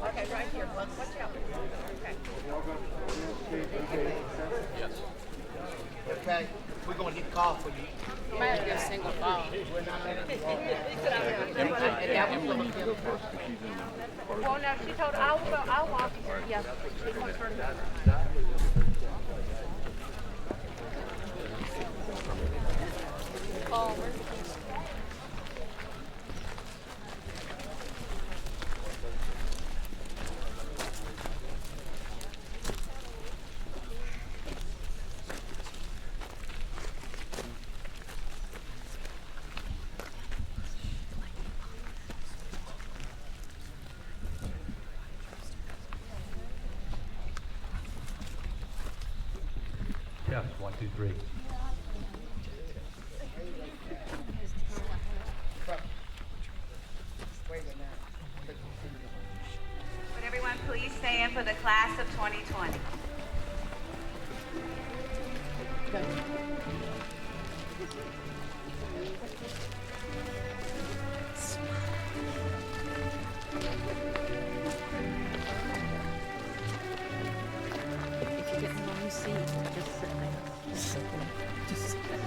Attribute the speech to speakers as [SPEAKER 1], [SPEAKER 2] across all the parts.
[SPEAKER 1] Okay, right here. Watch out. Okay.
[SPEAKER 2] Yes.
[SPEAKER 3] Okay, we're gonna need call for you.
[SPEAKER 1] Might be a single ball. Well, no, she told I'll go. I'll walk. Yeah, she's gonna turn it over. Oh, where's the keys?
[SPEAKER 2] Yes, 1, 2, 3.
[SPEAKER 4] Would everyone please stand for the class of 2020?
[SPEAKER 1] If you get in the wrong seat, just sit there. Just sit there. Just sit there.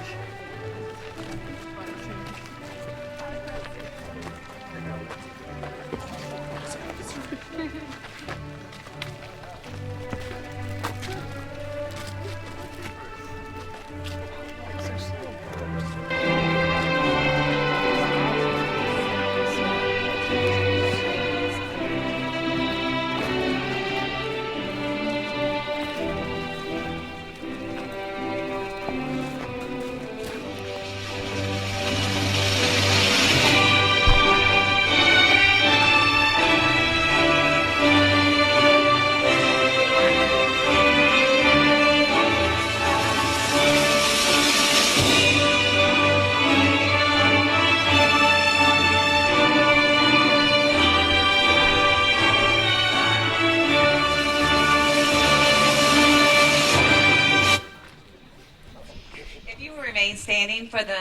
[SPEAKER 4] If you will remain standing for the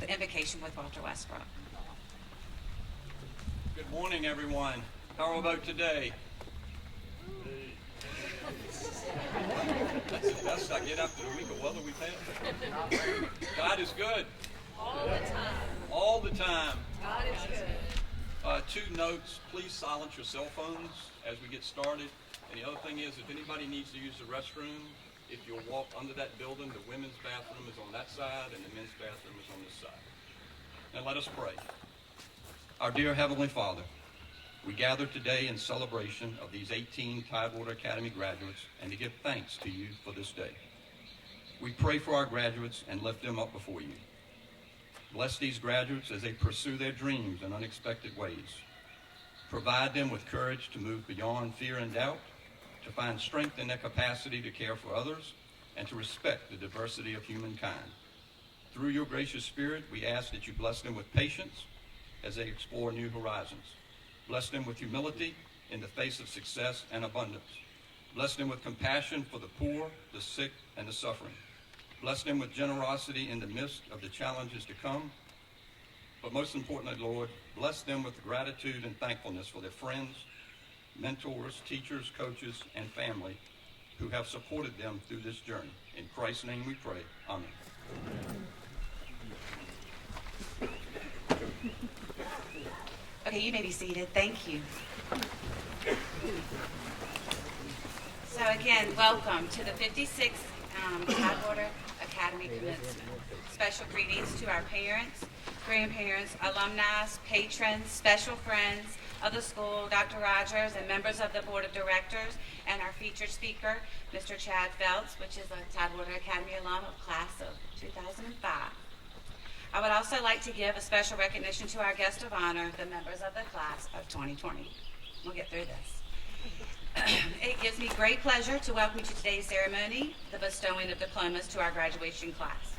[SPEAKER 4] the invocation with Walter Westbrook.
[SPEAKER 2] Good morning, everyone. How about today? That's the best I get after the week of weather we've had. God is good.
[SPEAKER 1] All the time.
[SPEAKER 2] All the time.
[SPEAKER 1] God is good.
[SPEAKER 2] 2 notes, please silence your cell phones as we get started. And the other thing is, if anybody needs to use the restroom, if you'll walk under that building, the women's bathroom is on that side and the men's bathroom is on this side. Now let us pray. Our dear Heavenly Father, we gather today in celebration of these 18 Tidewater Academy graduates and to give thanks to you for this day. We pray for our graduates and lift them up before you. Bless these graduates as they pursue their dreams in unexpected ways. Provide them with courage to move beyond fear and doubt, to find strength in their capacity to care for others, and to respect the diversity of humankind. Through your gracious Spirit, we ask that you bless them with patience as they explore new horizons. Bless them with humility in the face of success and abundance. Bless them with compassion for the poor, the sick, and the suffering. Bless them with generosity in the midst of the challenges to come. But most importantly, Lord, bless them with gratitude and thankfulness for their friends, mentors, teachers, coaches, and family who have supported them through this journey. In Christ's name we pray. Amen.
[SPEAKER 4] Okay, you may be seated. Thank you. So again, welcome to the 56th Tidewater Academy commencement. Special greetings to our parents, grandparents, alumni, patrons, special friends of the school, Dr. Rogers, and members of the Board of Directors, and our featured speaker, Mr. Chad Phelps, which is a Tidewater Academy alum of class of 2005. I would also like to give a special recognition to our guest of honor, the members of the class of 2020. We'll get through this. It gives me great pleasure to welcome you to today's ceremony, the bestowing of diplomas to our graduation class.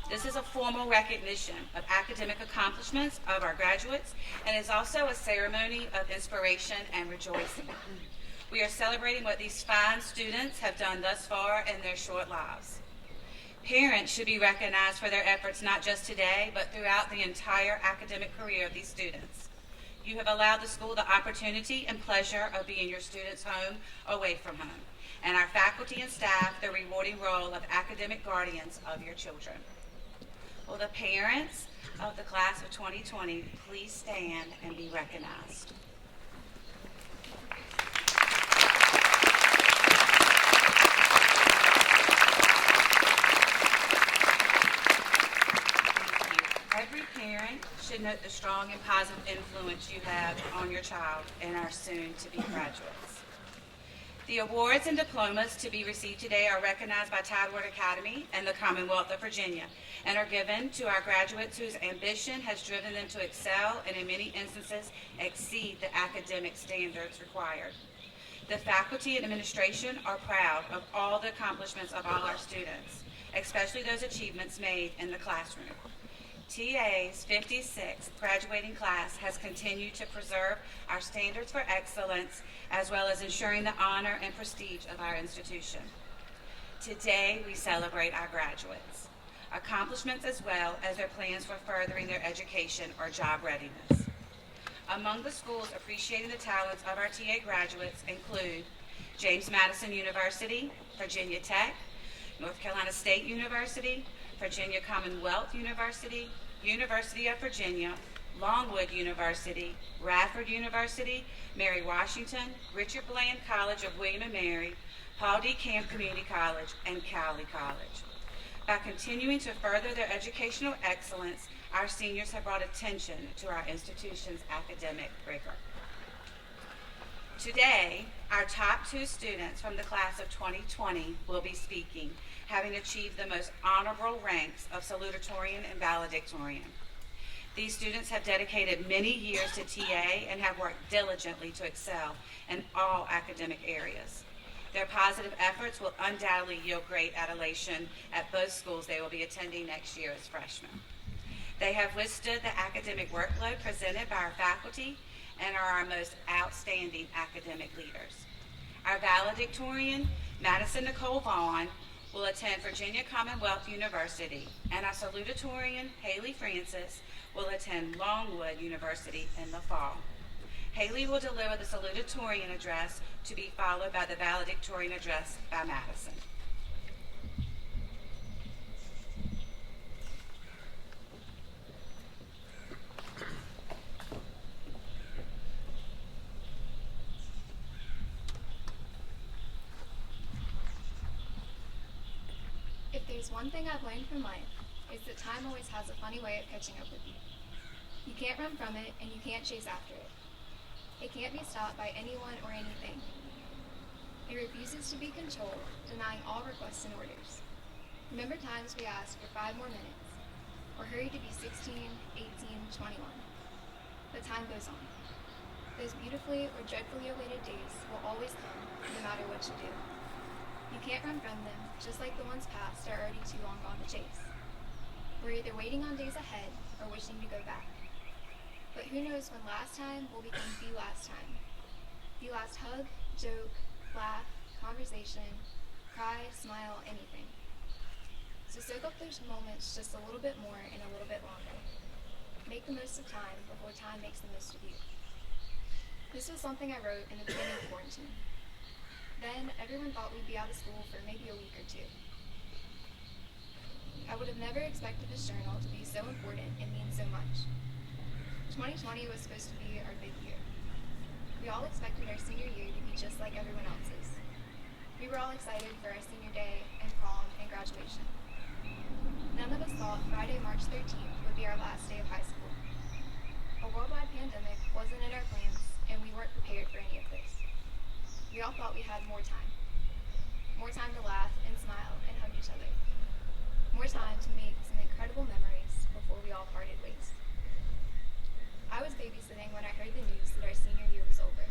[SPEAKER 4] This is a formal recognition of academic accomplishments of our graduates, and is also a ceremony of inspiration and rejoicing. We are celebrating what these fine students have done thus far in their short lives. Parents should be recognized for their efforts not just today, but throughout the entire academic career of these students. You have allowed the school the opportunity and pleasure of being your students' home away from home, and our faculty and staff the rewarding role of academic guardians of your children. Will the parents of the class of 2020 please stand and be recognized? Every parent should note the strong and positive influence you have on your child and our soon-to-be graduates. The awards and diplomas to be received today are recognized by Tidewater Academy and the Commonwealth of Virginia and are given to our graduates whose ambition has driven them to excel and in many instances exceed the academic standards required. The faculty and administration are proud of all the accomplishments of all our students, especially those achievements made in the classroom. TA's 56th graduating class has continued to preserve our standards for excellence as well as ensuring the honor and prestige of our institution. Today, we celebrate our graduates' accomplishments as well as their plans for furthering their education or job readiness. Among the schools appreciating the talents of our TA graduates include James Madison University, Virginia Tech, North Carolina State University, Virginia Commonwealth University, University of Virginia, Longwood University, Radford University, Mary Washington, Richard Bland College of William and Mary, Paul D. Camp Community College, and Cowley College. By continuing to further their educational excellence, our seniors have brought attention to our institution's academic rigor. Today, our top 2 students from the class of 2020 will be speaking, having achieved the most honorable ranks of salutatorian and valedictorian. These students have dedicated many years to TA and have worked diligently to excel in all academic areas. Their positive efforts will undoubtedly yield great adulation at both schools they will be attending next year as freshmen. They have withstood the academic workload presented by our faculty and are our most outstanding academic leaders. Our valedictorian, Madison Nicole Vaughn, will attend Virginia Commonwealth University, and our salutatorian, Haley Francis, will attend Longwood University in the fall. Haley will deliver the salutatorian address to be followed by the valedictorian address by Madison.
[SPEAKER 5] If there's one thing I've learned from life, it's that time always has a funny way of catching up with you. You can't run from it, and you can't chase after it. It can't be stopped by anyone or anything. It refuses to be controlled, denying all requests and orders. Remember times we asked for 5 more minutes, or hurried to be 16, 18, 21. But time goes on. Those beautifully or dreadfully awaited days will always come, no matter what you do. You can't run from them, just like the ones past are already too long gone to chase. We're either waiting on days ahead or wishing to go back. But who knows when last time will become the last time. The last hug, joke, laugh, conversation, cry, smile, anything. So soak up those moments just a little bit more and a little bit longer. Make the most of time before time makes the most of you. This was something I wrote in the beginning of quarantine. Then everyone thought we'd be out of school for maybe a week or 2. I would have never expected this journal to be so important and mean so much. 2020 was supposed to be our big year. We all expected our senior year to be just like everyone else's. We were all excited for our senior day and prom and graduation. None of us thought Friday, March 13th would be our last day of high school. A worldwide pandemic wasn't in our plans, and we weren't prepared for any of this. We all thought we had more time. More time to laugh and smile and hug each other. More time to make some incredible memories before we all parted ways. I was babysitting when I heard the news that our senior year was over.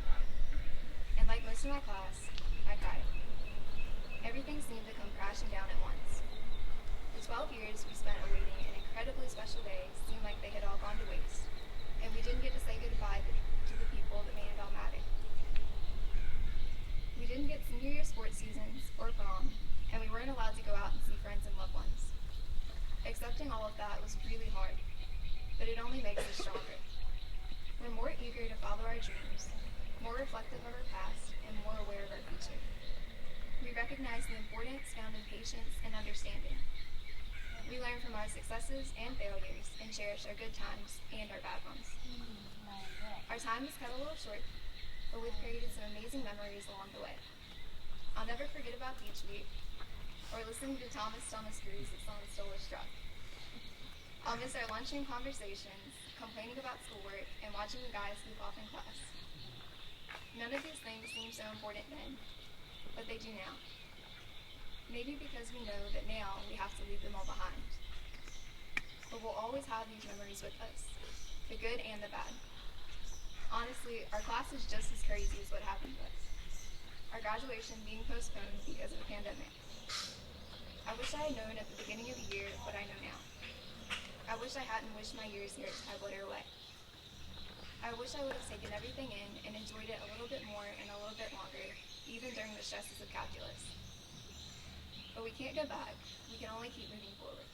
[SPEAKER 5] And like most of my class, I cried. Everything seemed to come crashing down at once. The 12 years we spent awaiting an incredibly special day seemed like they had all gone to waste, and we didn't get to say goodbye to the people that made it all matter. We didn't get senior year sports seasons or prom, and we weren't allowed to go out and see friends and loved ones. Accepting all of that was really hard, but it only makes us stronger. We're more eager to follow our dreams, more reflective of our past, and more aware of our future. We recognize the importance found in patience and understanding. We learn from our successes and failures and cherish our good times and our bad ones. Our time is cut a little short, but we've created some amazing memories along the way. I'll never forget about Beach Week or listening to Thomas Cruise as someone stole his truck. I'll miss our lunchroom conversations, complaining about schoolwork, and watching the guys goof off in class. None of these things seemed so important then, but they do now. Maybe because we know that now we have to leave them all behind. But we'll always have these memories with us, the good and the bad. Honestly, our class is just as crazy as what happened to us. Our graduation being postponed because of the pandemic. I wish I had known at the beginning of the year what I know now. I wish I hadn't wished my years here at Tidewater away. I wish I would have taken everything in and enjoyed it a little bit more and a little bit longer, even during the stresses of calculus. But we can't go back. We can only keep moving forward.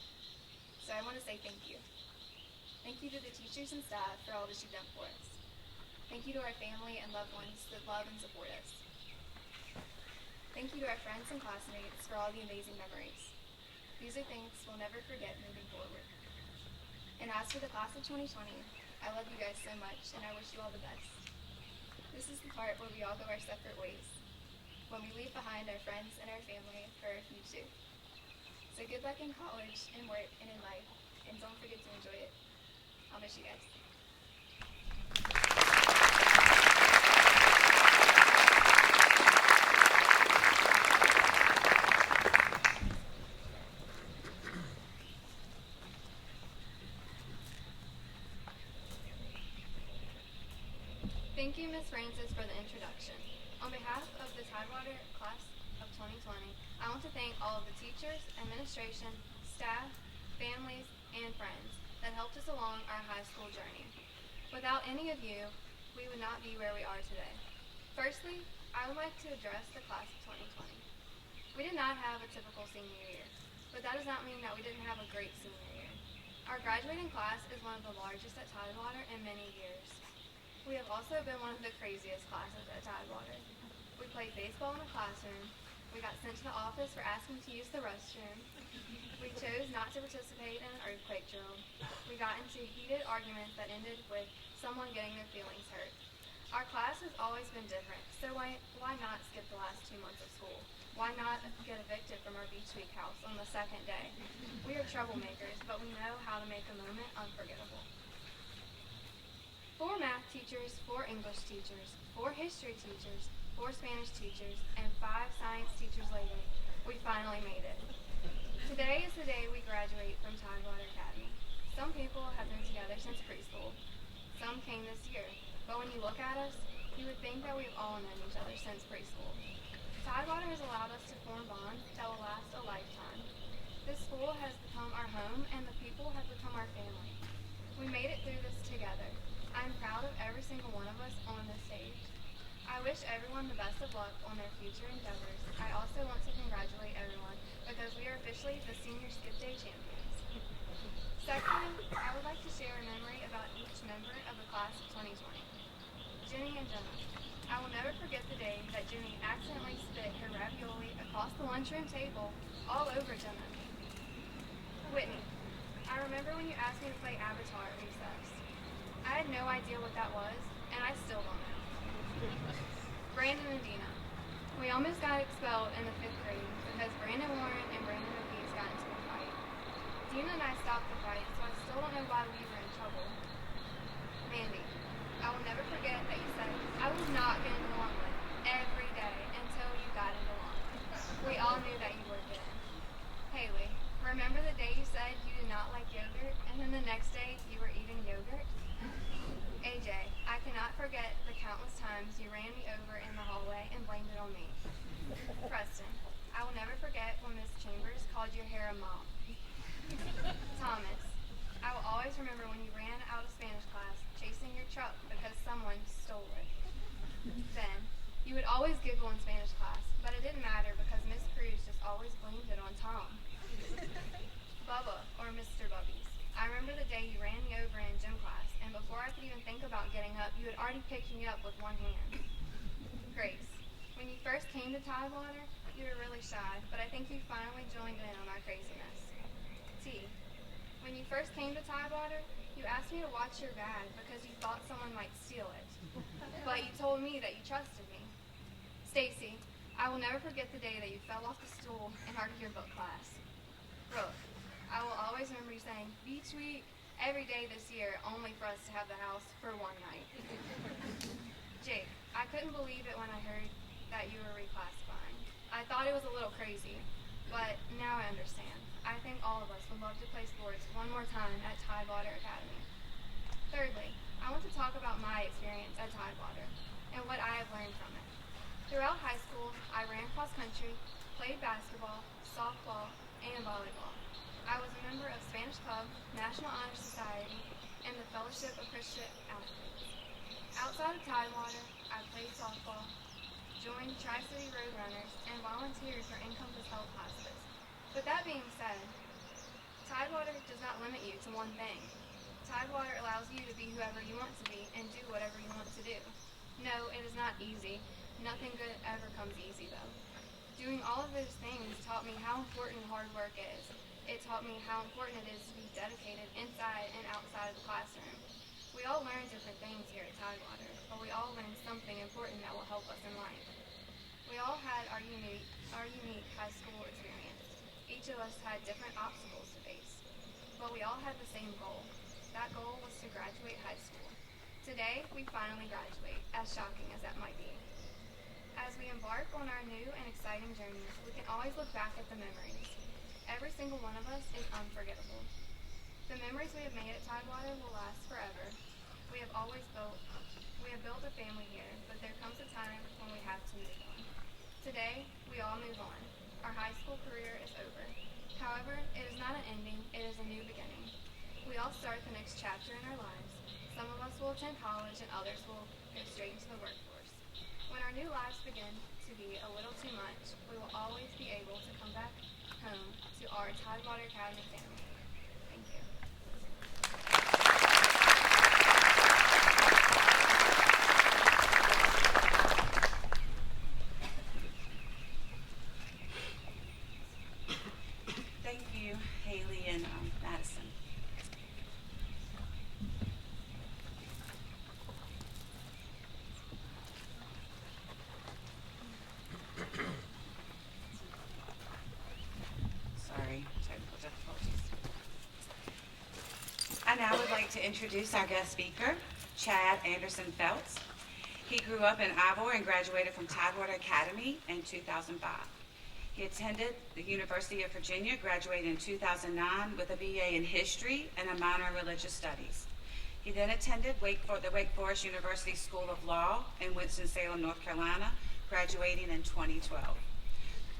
[SPEAKER 5] So I want to say thank you. Thank you to the teachers and staff for all that you've done for us. Thank you to our family and loved ones that love and support us. Thank you to our friends and classmates for all the amazing memories. These are things we'll never forget moving forward. And as for the class of 2020, I love you guys so much and I wish you all the best. This is the part where we all go our separate ways, when we leave behind our friends and our family for our future. So good luck in college, in work, and in life, and don't forget to enjoy it. I'll miss you guys. Thank you, Ms. Francis, for the introduction. On behalf of the Tidewater class of 2020, I want to thank all of the teachers, administration, staff, families, and friends that helped us along our high school journey. Without any of you, we would not be where we are today. Firstly, I would like to address the class of 2020. We did not have a typical senior year, but that does not mean that we didn't have a great senior year. Our graduating class is one of the largest at Tidewater in many years. We have also been one of the craziest classes at Tidewater. We played baseball in the classroom. We got sent to the office for asking to use the restroom. We chose not to participate in an earthquake drill. We got into heated arguments that ended with someone getting their feelings hurt. Our class has always been different, so why not skip the last 2 months of school? Why not get evicted from our Beach Week house on the second day? We are troublemakers, but we know how to make a moment unforgettable. 4 math teachers, 4 English teachers, 4 history teachers, 4 Spanish teachers, and 5 science teachers later, we finally made it. Today is the day we graduate from Tidewater Academy. Some people have been together since preschool. Some came this year, but when you look at us, you would think that we've all known each other since preschool. Tidewater has allowed us to form bonds that will last a lifetime. This school has become our home, and the people have become our family. We made it through this together. I am proud of every single one of us on this stage. I wish everyone the best of luck on their future endeavors. I also want to congratulate everyone because we are officially the Senior Skip Day champions. Secondly, I would like to share a memory about each member of the class of 2020. Jenny and Jenna. I will never forget the day that Jenny accidentally spit her ravioli across the lunchroom table all over Jenna. Whitney. I remember when you asked me to play Avatar at recess. I had no idea what that was, and I still don't know. Brandon and Dina. We almost got expelled in the 5th grade because Brandon Warren and Brandon O'Keefe got into a fight. Dina and I stopped the fight, so I still don't know why we were in trouble. Mandy. I will never forget that you said, I was not getting along with every day until you got into lawn. We all knew that you would then. Haley. Remember the day you said you did not like yogurt, and then the next day you were eating yogurt? AJ, I cannot forget the countless times you ran me over in the hallway and blamed it on me. Preston, I will never forget when Miss Chambers called your hair a mop. Thomas, I will always remember when you ran out of Spanish class chasing your truck because someone stole it. Ben, you would always giggle in Spanish class, but it didn't matter because Miss Cruz just always blamed it on Tom. Bubba, or Mr. Bubbies. I remember the day you ran me over in gym class, and before I could even think about getting up, you had already picked me up with one hand. Grace, when you first came to Tidewater, you were really shy, but I think you finally joined in on our craziness. T, when you first came to Tidewater, you asked me to watch your bag because you thought someone might steal it. But you told me that you trusted me. Stacy, I will never forget the day that you fell off the stool in our yearbook class. Brooke, I will always remember you saying, "Beach week," every day this year, only for us to have the house for one night. Jake, I couldn't believe it when I heard that you were reclassifying. I thought it was a little crazy, but now I understand. I think all of us would love to play sports one more time at Tidewater Academy. Thirdly, I want to talk about my experience at Tidewater and what I have learned from it. Throughout high school, I ran cross country, played basketball, softball, and volleyball. I was a member of Spanish Club, National Honor Society, and the Fellowship of Christian Athletes. Outside of Tidewater, I played softball, joined Tri-City Roadrunners, and volunteered for Encompass Health Hospice. But that being said, Tidewater does not limit you to one thing. Tidewater allows you to be whoever you want to be and do whatever you want to do. No, it is not easy. Nothing good ever comes easy, though. Doing all of those things taught me how important hard work is. It taught me how important it is to be dedicated inside and outside of the classroom. We all learn different things here at Tidewater, but we all learn something important that will help us in life. We all had our unique high school experience. Each of us had different obstacles to face, but we all had the same goal. That goal was to graduate high school. Today, we finally graduate, as shocking as that might be. As we embark on our new and exciting journeys, we can always look back at the memories. Every single one of us is unforgettable. The memories we have made at Tidewater will last forever. We have built a family here, but there comes a time when we have to move on. Today, we all move on. Our high school career is over. However, it is not an ending, it is a new beginning. We all start the next chapter in our lives. Some of us will attend college and others will go straight into the workforce. When our new lives begin to be a little too much, we will always be able to come back home to our Tidewater Academy family. Thank you.
[SPEAKER 4] Thank you, Haley and Madison. Sorry, technical difficulties. I now would like to introduce our guest speaker, Chad Anderson Feltz. He grew up in Ivor and graduated from Tidewater Academy in 2005. He attended the University of Virginia, graduated in 2009 with a BA in History and a minor in Religious Studies. He then attended the Wake Forest University School of Law in Winston-Salem, North Carolina, graduating in 2012.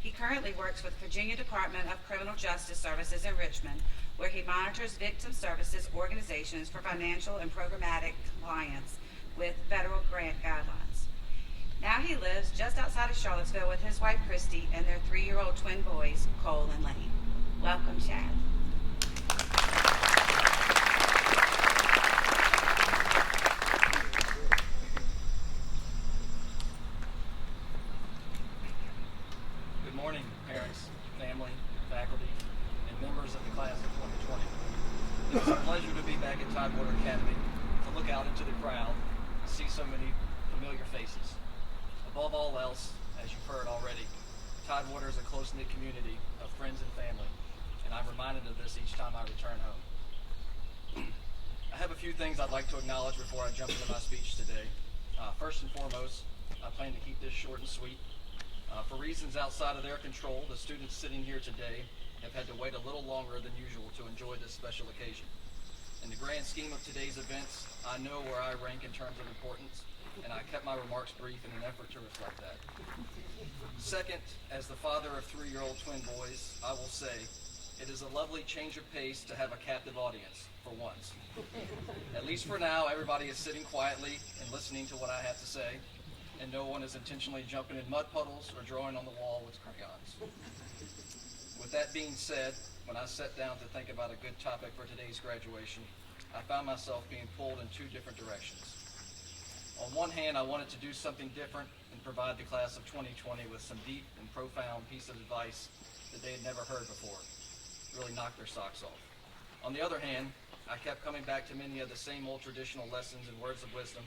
[SPEAKER 4] He currently works with Virginia Department of Criminal Justice Services in Richmond, where he monitors victim services organizations for financial and programmatic compliance with federal grant guidelines. Now he lives just outside of Charlottesville with his wife Christy and their 3-year-old twin boys, Cole and Lane. Welcome, Chad.
[SPEAKER 6] Good morning, parents, family, faculty, and members of the class of 2020. It is a pleasure to be back at Tidewater Academy, to look out into the crowd and see so many familiar faces. Above all else, as you've heard already, Tidewater is a close-knit community of friends and family, and I'm reminded of this each time I return home. I have a few things I'd like to acknowledge before I jump into my speech today. First and foremost, I plan to keep this short and sweet. For reasons outside of their control, the students sitting here today have had to wait a little longer than usual to enjoy this special occasion. In the grand scheme of today's events, I know where I rank in terms of importance, and I kept my remarks brief in an effort to reflect that. Second, as the father of 3-year-old twin boys, I will say, it is a lovely change of pace to have a captive audience, for once. At least for now, everybody is sitting quietly and listening to what I have to say, and no one is intentionally jumping in mud puddles or drawing on the wall with crayons. With that being said, when I sat down to think about a good topic for today's graduation, I found myself being pulled in two different directions. On one hand, I wanted to do something different and provide the class of 2020 with some deep and profound piece of advice that they had never heard before. Really knocked their socks off. On the other hand, I kept coming back to many of the same old traditional lessons and words of wisdom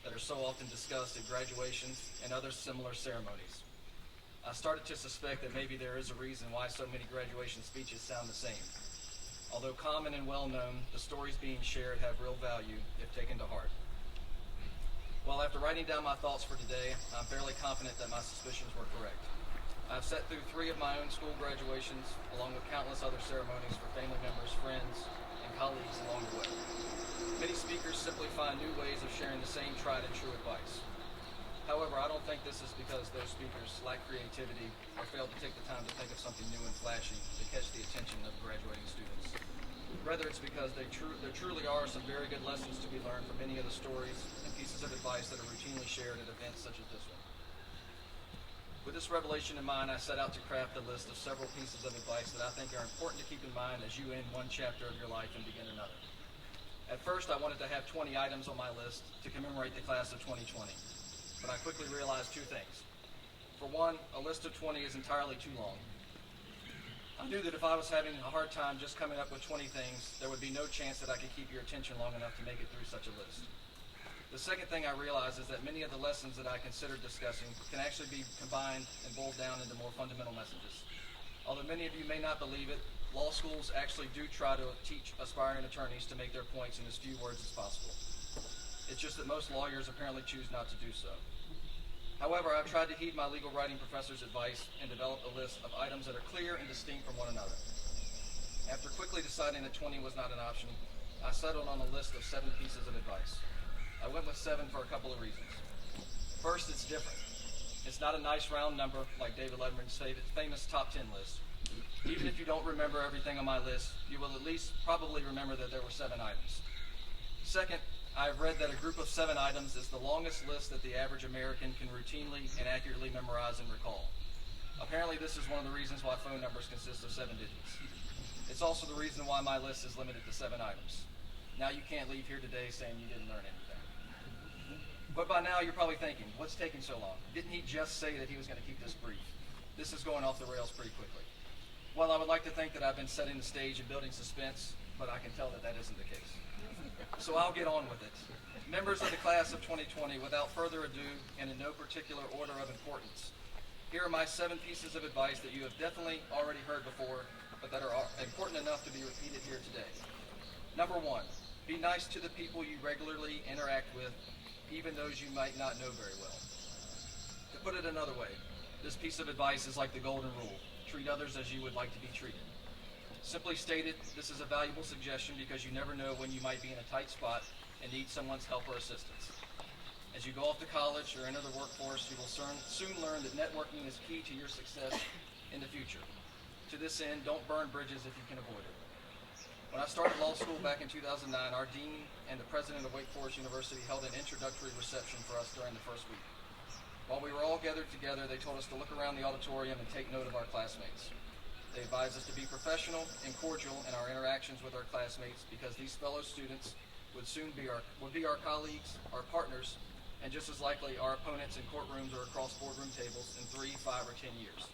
[SPEAKER 6] that are so often discussed at graduations and other similar ceremonies. I started to suspect that maybe there is a reason why so many graduation speeches sound the same. Although common and well known, the stories being shared have real value if taken to heart. Well, after writing down my thoughts for today, I'm fairly confident that my suspicions were correct. I've sat through 3 of my own school graduations, along with countless other ceremonies for family members, friends, and colleagues along the way. Many speakers simply find new ways of sharing the same tried and true advice. However, I don't think this is because those speakers lack creativity or failed to take the time to think of something new and flashy to catch the attention of graduating students. Rather, it's because there truly are some very good lessons to be learned from many of the stories and pieces of advice that are routinely shared at events such as this one. With this revelation in mind, I set out to craft a list of several pieces of advice that I think are important to keep in mind as you end one chapter of your life and begin another. At first, I wanted to have 20 items on my list to commemorate the class of 2020, but I quickly realized 2 things. For one, a list of 20 is entirely too long. I knew that if I was having a hard time just coming up with 20 things, there would be no chance that I could keep your attention long enough to make it through such a list. The second thing I realized is that many of the lessons that I considered discussing can actually be combined and boiled down into more fundamental messages. Although many of you may not believe it, law schools actually do try to teach aspiring attorneys to make their points in as few words as possible. It's just that most lawyers apparently choose not to do so. However, I've tried to heed my legal writing professor's advice and develop a list of items that are clear and distinct from one another. After quickly deciding that 20 was not an option, I settled on a list of 7 pieces of advice. I went with 7 for a couple of reasons. First, it's different. It's not a nice round number like David Letterman's famous top 10 list. Even if you don't remember everything on my list, you will at least probably remember that there were 7 items. Second, I've read that a group of 7 items is the longest list that the average American can routinely and accurately memorize and recall. Apparently, this is one of the reasons why phone numbers consist of 7 digits. It's also the reason why my list is limited to 7 items. Now you can't leave here today saying you didn't learn anything. But by now you're probably thinking, what's taking so long? Didn't he just say that he was going to keep this brief? This is going off the rails pretty quickly. Well, I would like to think that I've been setting the stage and building suspense, but I can tell that that isn't the case. So I'll get on with it. Members of the class of 2020, without further ado, and in no particular order of importance, here are my 7 pieces of advice that you have definitely already heard before, but that are important enough to be repeated here today. Number 1, be nice to the people you regularly interact with, even those you might not know very well. To put it another way, this piece of advice is like the golden rule. Treat others as you would like to be treated. Simply stated, this is a valuable suggestion because you never know when you might be in a tight spot and need someone's help or assistance. As you go off to college or enter the workforce, you will soon learn that networking is key to your success in the future. To this end, don't burn bridges if you can avoid it. When I started law school back in 2009, our dean and the president of Wake Forest University held an introductory reception for us during the first week. While we were all gathered together, they told us to look around the auditorium and take note of our classmates. They advised us to be professional and cordial in our interactions with our classmates because these fellow students would soon be our colleagues, our partners, and just as likely our opponents in courtrooms or across boardroom tables in 3, 5, or 10 years.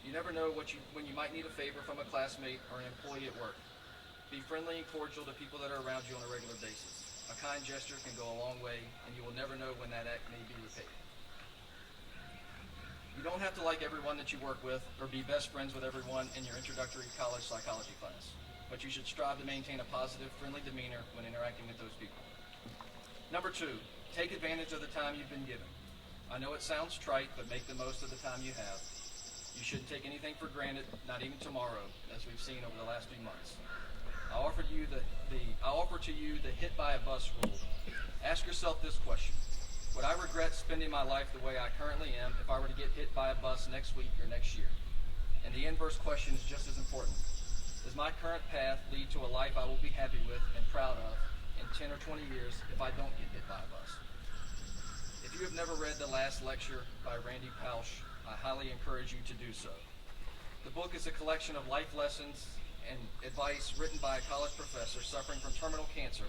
[SPEAKER 6] You never know when you might need a favor from a classmate or an employee at work. Be friendly and cordial to people that are around you on a regular basis. A kind gesture can go a long way, and you will never know when that act may be repaid. You don't have to like everyone that you work with or be best friends with everyone in your introductory college psychology class, but you should strive to maintain a positive, friendly demeanor when interacting with those people. Number 2, take advantage of the time you've been given. I know it sounds trite, but make the most of the time you have. You shouldn't take anything for granted, not even tomorrow, as we've seen over the last few months. I offer to you the hit by a bus rule. Ask yourself this question. Would I regret spending my life the way I currently am if I were to get hit by a bus next week or next year? And the inverse question is just as important. Does my current path lead to a life I will be happy with and proud of in 10 or 20 years if I don't get hit by a bus? If you have never read The Last Lecture by Randy Pausch, I highly encourage you to do so. The book is a collection of life lessons and advice written by a college professor suffering from terminal cancer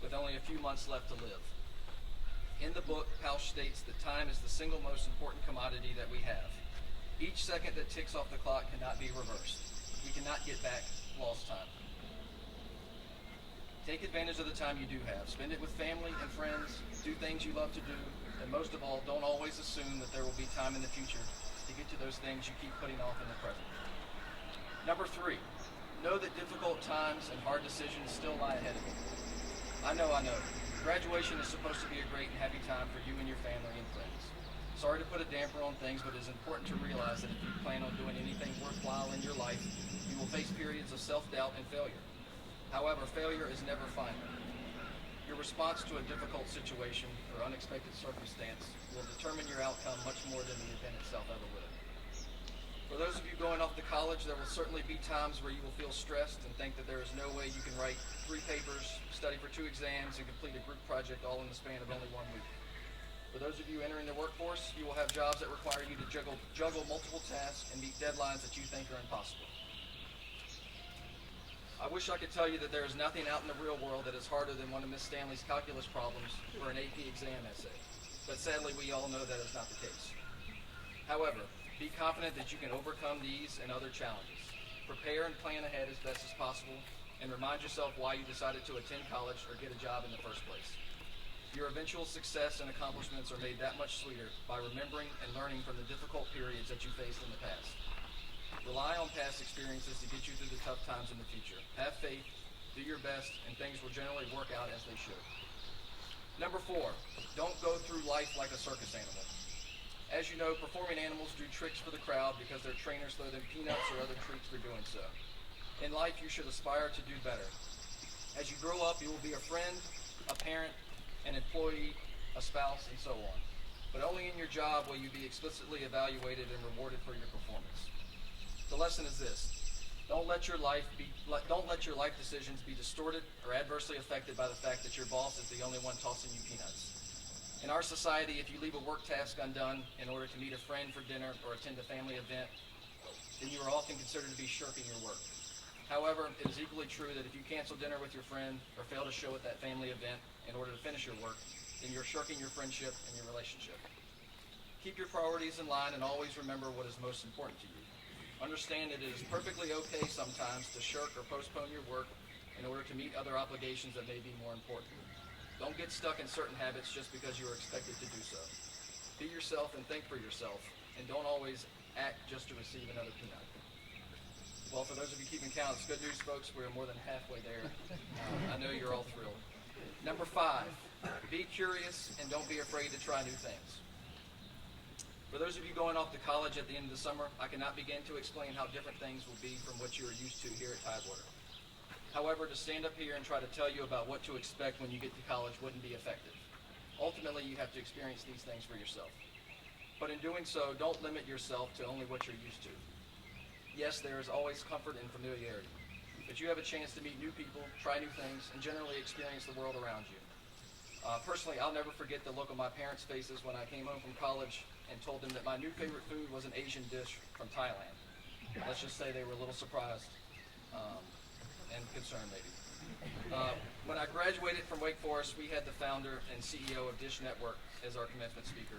[SPEAKER 6] with only a few months left to live. In the book, Pausch states that time is the single most important commodity that we have. Each second that ticks off the clock cannot be reversed. We cannot get back lost time. Take advantage of the time you do have. Spend it with family and friends. Do things you love to do. And most of all, don't always assume that there will be time in the future to get to those things you keep putting off in the present. Number 3, know that difficult times and hard decisions still lie ahead of you. I know. Graduation is supposed to be a great and happy time for you and your family and friends. Sorry to put a damper on things, but it is important to realize that if you plan on doing anything worthwhile in your life, you will face periods of self-doubt and failure. However, failure is never final. Your response to a difficult situation or unexpected circumstance will determine your outcome much more than the event itself ever will. For those of you going off to college, there will certainly be times where you will feel stressed and think that there is no way you can write 3 papers, study for 2 exams, and complete a group project all in the span of only 1 week. For those of you entering the workforce, you will have jobs that require you to juggle multiple tasks and meet deadlines that you think are impossible. I wish I could tell you that there is nothing out in the real world that is harder than one of Miss Stanley's calculus problems for an AP exam essay, but sadly we all know that is not the case. However, be confident that you can overcome these and other challenges. Prepare and plan ahead as best as possible, and remind yourself why you decided to attend college or get a job in the first place. Your eventual success and accomplishments are made that much sweeter by remembering and learning from the difficult periods that you faced in the past. Rely on past experiences to get you through the tough times in the future. Have faith, do your best, and things will generally work out as they should. Number 4, don't go through life like a circus animal. As you know, performing animals do tricks for the crowd because their trainers throw them peanuts or other treats for doing so. In life, you should aspire to do better. As you grow up, you will be a friend, a parent, an employee, a spouse, and so on. But only in your job will you be explicitly evaluated and rewarded for your performance. The lesson is this: don't let your life decisions be distorted or adversely affected by the fact that your boss is the only one tossing you peanuts. In our society, if you leave a work task undone in order to meet a friend for dinner or attend a family event, then you are often considered to be shirking your work. However, it is equally true that if you cancel dinner with your friend or fail to show at that family event in order to finish your work, then you're shirking your friendship and your relationship. Keep your priorities in line and always remember what is most important to you. Understand that it is perfectly okay sometimes to shirk or postpone your work in order to meet other obligations that may be more important. Don't get stuck in certain habits just because you are expected to do so. Be yourself and think for yourself, and don't always act just to receive another peanut. Well, for those of you keeping count, it's good news, folks. We're more than halfway there. I know you're all thrilled. Number 5, be curious and don't be afraid to try new things. For those of you going off to college at the end of the summer, I cannot begin to explain how different things will be from what you are used to here at Tidewater. However, to stand up here and try to tell you about what to expect when you get to college wouldn't be effective. Ultimately, you have to experience these things for yourself. But in doing so, don't limit yourself to only what you're used to. Yes, there is always comfort in familiarity, but you have a chance to meet new people, try new things, and generally experience the world around you. Personally, I'll never forget the look on my parents' faces when I came home from college and told them that my new favorite food was an Asian dish from Thailand. Let's just say they were a little surprised and concerned maybe. When I graduated from Wake Forest, we had the founder and CEO of Dish Network as our commencement speaker.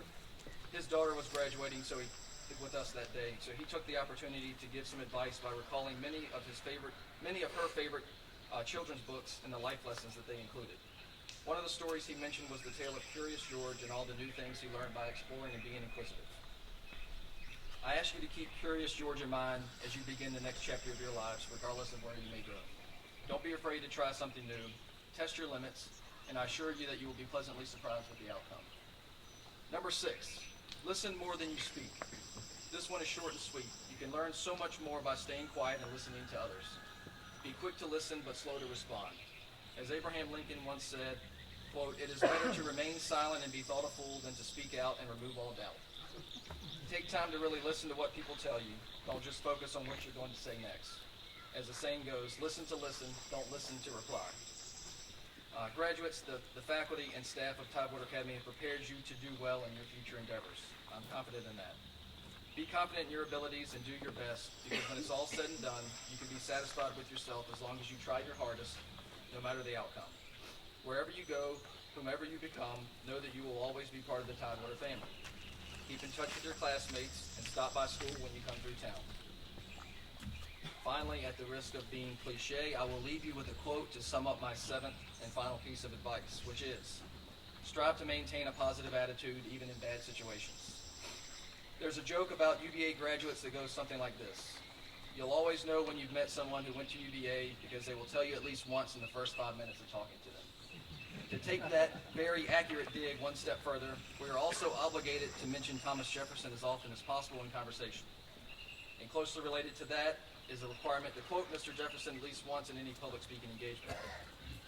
[SPEAKER 6] His daughter was graduating with us that day, so he took the opportunity to give some advice by recalling many of her favorite children's books and the life lessons that they included. One of the stories he mentioned was the tale of Curious George and all the new things he learned by exploring and being inquisitive. I ask you to keep Curious George in mind as you begin the next chapter of your lives, regardless of where you may go. Don't be afraid to try something new. Test your limits, and I assure you that you will be pleasantly surprised with the outcome. Number 6, listen more than you speak. This one is short and sweet. You can learn so much more by staying quiet and listening to others. Be quick to listen, but slow to respond. As Abraham Lincoln once said, quote, "It is better to remain silent and be thought a fool than to speak out and remove all doubt." Take time to really listen to what people tell you. Don't just focus on what you're going to say next. As the saying goes, listen to listen, don't listen to reply. Graduates, the faculty and staff of Tidewater Academy have prepared you to do well in your future endeavors. I'm confident in that. Be confident in your abilities and do your best, because when it's all said and done, you can be satisfied with yourself as long as you tried your hardest, no matter the outcome. Wherever you go, whomever you become, know that you will always be part of the Tidewater family. Keep in touch with your classmates and stop by school when you come through town. Finally, at the risk of being cliche, I will leave you with a quote to sum up my seventh and final piece of advice, which is, strive to maintain a positive attitude even in bad situations. There's a joke about UVA graduates that goes something like this. You'll always know when you've met someone who went to UVA because they will tell you at least once in the first 5 minutes of talking to them. To take that very accurate dig one step further, we are also obligated to mention Thomas Jefferson as often as possible in conversation. And closely related to that is a requirement to quote Mr. Jefferson at least once in any public speaking engagement.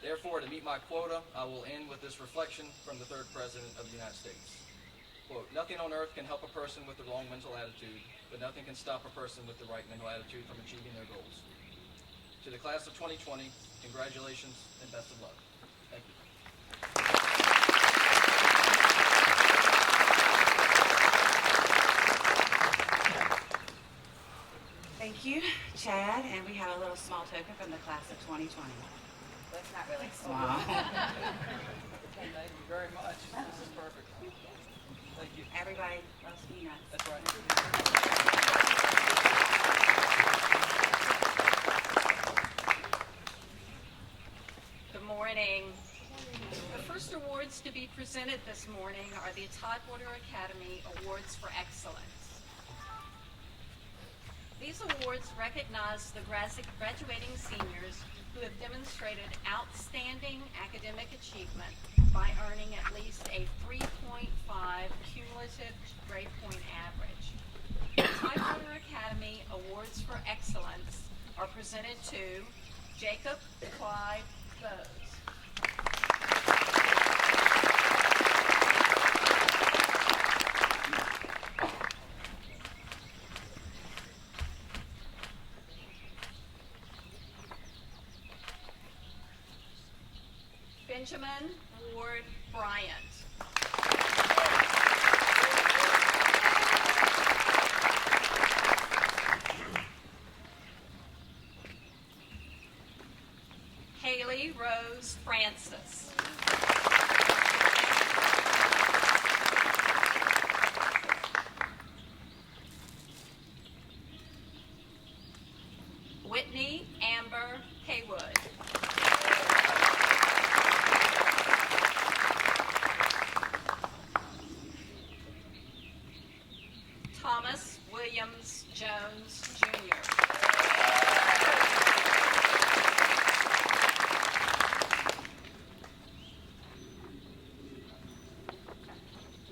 [SPEAKER 6] Therefore, to meet my quota, I will end with this reflection from the third President of the United States. Quote, nothing on earth can help a person with the wrong mental attitude, but nothing can stop a person with the right mental attitude from achieving their goals. To the class of 2020, congratulations and best of luck. Thank you.
[SPEAKER 4] Thank you, Chad, and we have a little small token from the class of 2020. That's not really small.
[SPEAKER 6] Thank you very much. This is perfect. Thank you.
[SPEAKER 4] Everybody loves peanuts.
[SPEAKER 6] That's right.
[SPEAKER 1] Good morning. The first awards to be presented this morning are the Tidewater Academy Awards for Excellence. These awards recognize the graduating seniors who have demonstrated outstanding academic achievement by earning at least a 3.5 cumulative grade point average. The Tidewater Academy Awards for Excellence are presented to Jacob Clyde Bose. Benjamin Ward Bryant. Haley Rose Francis. Whitney Amber Haywood. Thomas Williams Jones, Jr.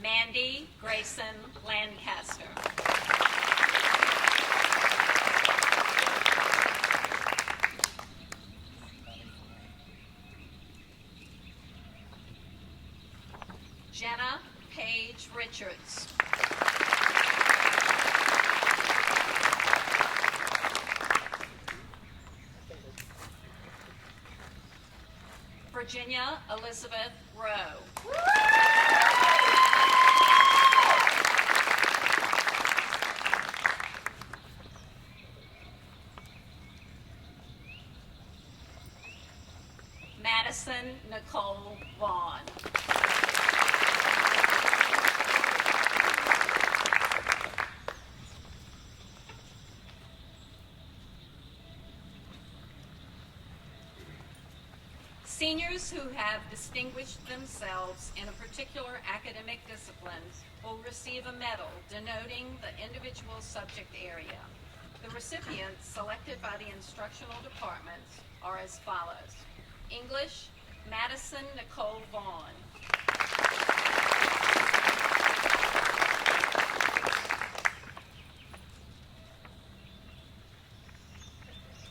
[SPEAKER 1] Mandy Grayson Lancaster. Jenna Page Richards. Virginia Elizabeth Rowe. Madison Nicole Vaughn. Seniors who have distinguished themselves in a particular academic discipline will receive a medal denoting the individual subject area. The recipients selected by the instructional departments are as follows. English, Madison Nicole Vaughn.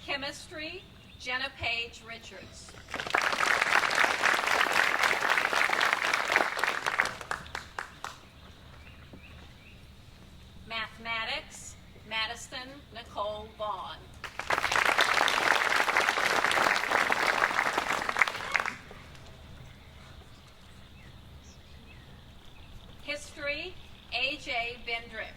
[SPEAKER 1] Chemistry, Jenna Page Richards. Mathematics, Madison Nicole Vaughn. History, A.J. Bendrick.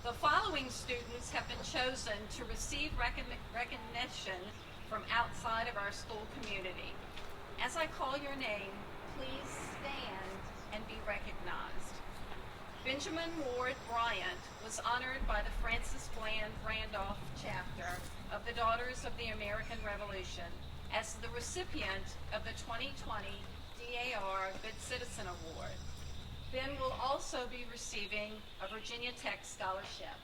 [SPEAKER 1] The following students have been chosen to receive recognition from outside of our school community. As I call your name, please stand and be recognized. Benjamin Ward Bryant was honored by the Francis Bland Randolph chapter of the Daughters of the American Revolution as the recipient of the 2020 DAR Good Citizen Award. Ben will also be receiving a Virginia Tech scholarship.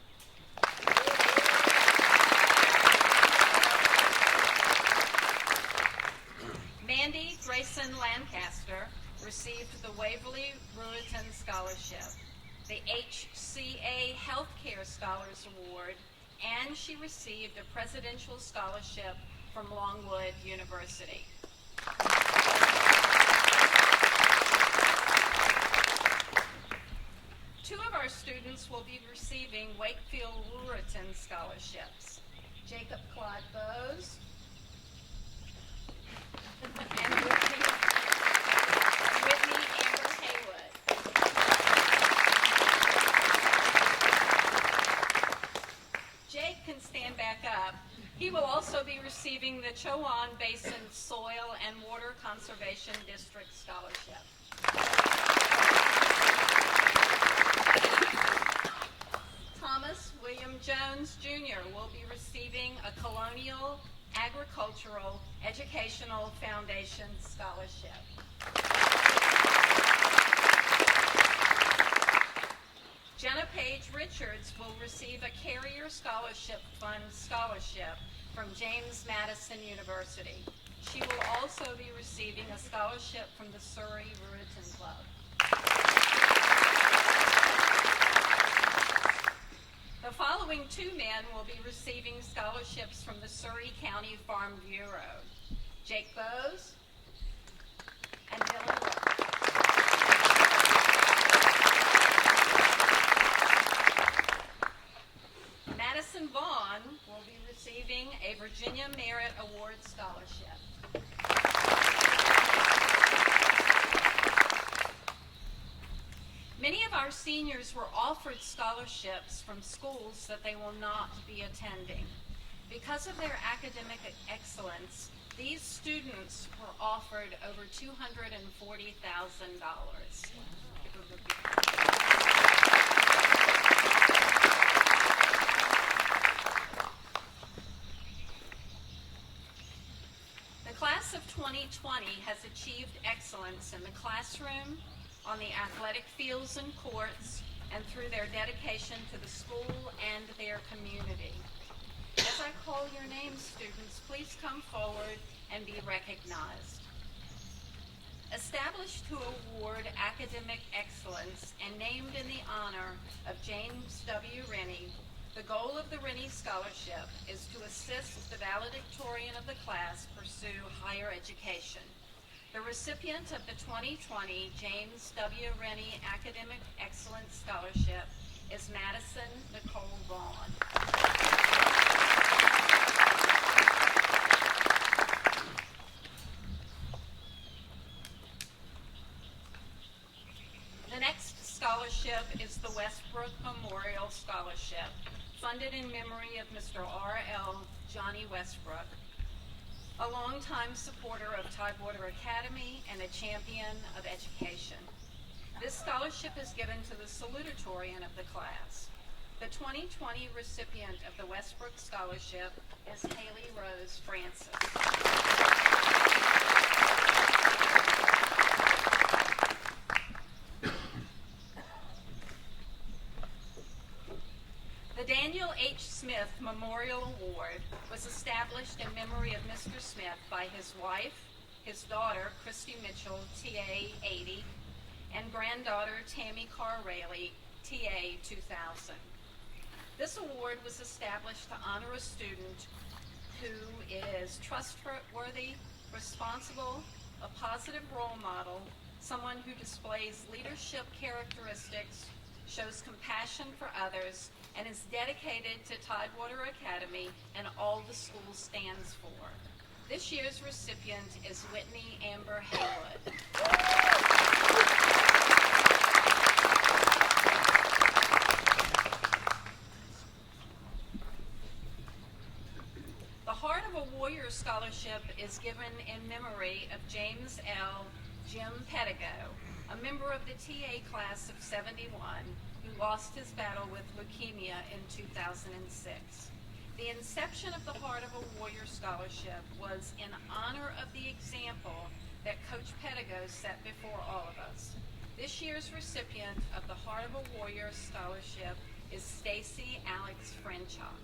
[SPEAKER 1] Mandy Grayson Lancaster received the Waverly Rueton Scholarship, the HCA Healthcare Scholars Award, and she received a Presidential Scholarship from Longwood University. Two of our students will be receiving Wakefield Rueton scholarships. Jacob Claude Bose and Whitney Amber Haywood. Jake can stand back up. He will also be receiving the Chowan Basin Soil and Water Conservation District Scholarship. Thomas William Jones Jr. will be receiving a Colonial Agricultural Educational Foundation Scholarship. Jenna Page Richards will receive a Carrier Scholarship Fund scholarship from James Madison University. She will also be receiving a scholarship from the Surrey Rueton Club. The following two men will be receiving scholarships from the Surrey County Farm Bureau: Jake Bose and Dylan Rowe. Madison Vaughn will be receiving a Virginia Merit Award Scholarship. Many of our seniors were offered scholarships from schools that they will not be attending. Because of their academic excellence, these students were offered over $240,000. The class of 2020 has achieved excellence in the classroom, on the athletic fields and courts, and through their dedication to the school and their community. As I call your names, students, please come forward and be recognized. Established to award academic excellence and named in the honor of James W. Rennie, the goal of the Rennie Scholarship is to assist the valedictorian of the class pursue higher education. The recipient of the 2020 James W. Rennie Academic Excellence Scholarship is Madison Nicole Vaughn. The next scholarship is the Westbrook Memorial Scholarship, funded in memory of Mr. R.L. Johnny Westbrook, a longtime supporter of Tidewater Academy and a champion of education. This scholarship is given to the salutatorian of the class. The 2020 recipient of the Westbrook Scholarship is Haley Rose Francis. The Daniel H. Smith Memorial Award was established in memory of Mr. Smith by his wife, his daughter, Christy Mitchell, TA 80, and granddaughter, Tammy Carr Rayleigh, TA 2000. This award was established to honor a student who is trustworthy, responsible, a positive role model, someone who displays leadership characteristics, shows compassion for others, and is dedicated to Tidewater Academy and all the school stands for. This year's recipient is Whitney Amber Haywood. Warrior Scholarship is given in memory of James L. Jim Pettigo, a member of the TA class of 71 who lost his battle with leukemia in 2006. The inception of the Heart of a Warrior Scholarship was in honor of the example that Coach Pettigo set before all of us. This year's recipient of the Heart of a Warrior Scholarship is Stacy Alex Frenchak.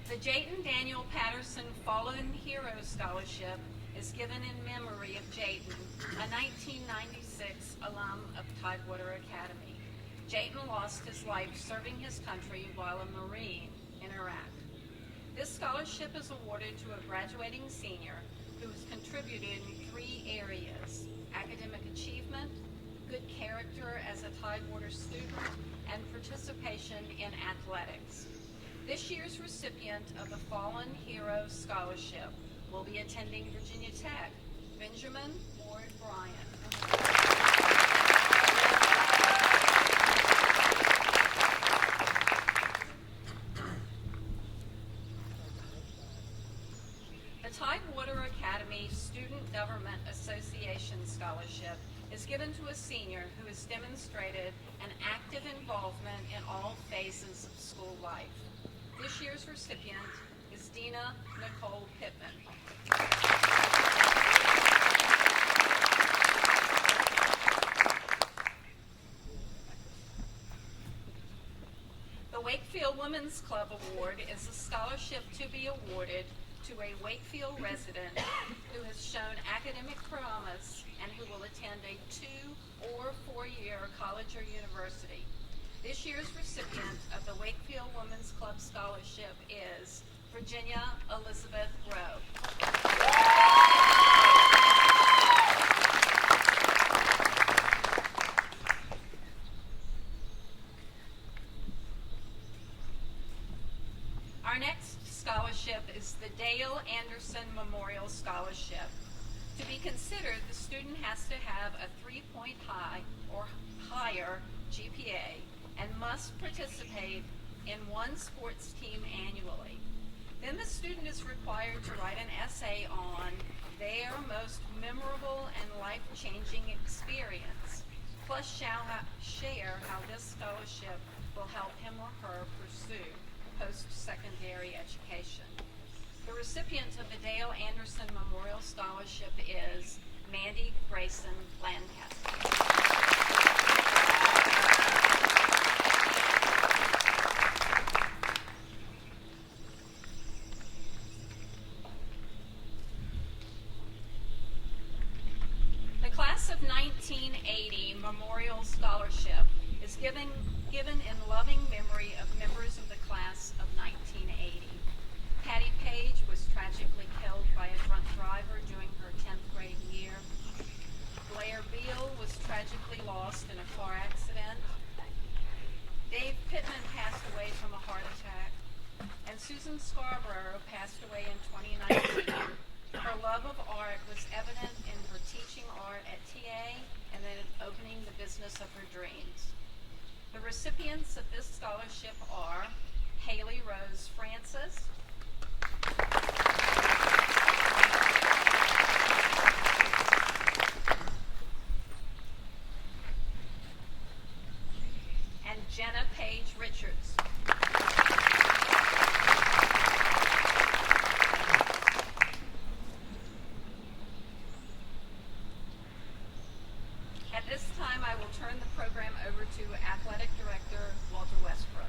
[SPEAKER 1] The Jayton Daniel Patterson Fallen Hero Scholarship is given in memory of Jayton, a 1996 alum of Tidewater Academy. Jayton lost his life serving his country while a Marine in Iraq. This scholarship is awarded to a graduating senior who has contributed in 3 areas: academic achievement, good character as a Tidewater student, and participation in athletics. This year's recipient of the Fallen Hero Scholarship will be attending Virginia Tech, Benjamin Ward Bryant. The Tidewater Academy Student Government Association Scholarship is given to a senior who has demonstrated an active involvement in all phases of school life. This year's recipient is Dina Nicole Pittman. The Wakefield Women's Club Award is a scholarship to be awarded to a Wakefield resident who has shown academic promise and who will attend a 2- or 4-year college or university. This year's recipient of the Wakefield Women's Club Scholarship is Virginia Elizabeth Rowe. Our next scholarship is the Dale Anderson Memorial Scholarship. To be considered, the student has to have a 3-point high or higher GPA and must participate in 1 sports team annually. Then the student is required to write an essay on their most memorable and life-changing experience, plus share how this scholarship will help him or her pursue post-secondary education. The recipient of the Dale Anderson Memorial Scholarship is Mandy Grayson Lancaster. The Class of 1980 Memorial Scholarship is given in loving memory of members of the class of 1980. Patty Page was tragically killed by a drunk driver during her 10th grade year. Blair Beal was tragically lost in a car accident. Dave Pittman passed away from a heart attack. And Susan Scarborough passed away in 2019. Her love of art was evident in her teaching art at TA and then opening the business of her dreams. The recipients of this scholarship are Haley Rose Francis, and Jenna Page Richards. At this time, I will turn the program over to Athletic Director Walter Westbrook.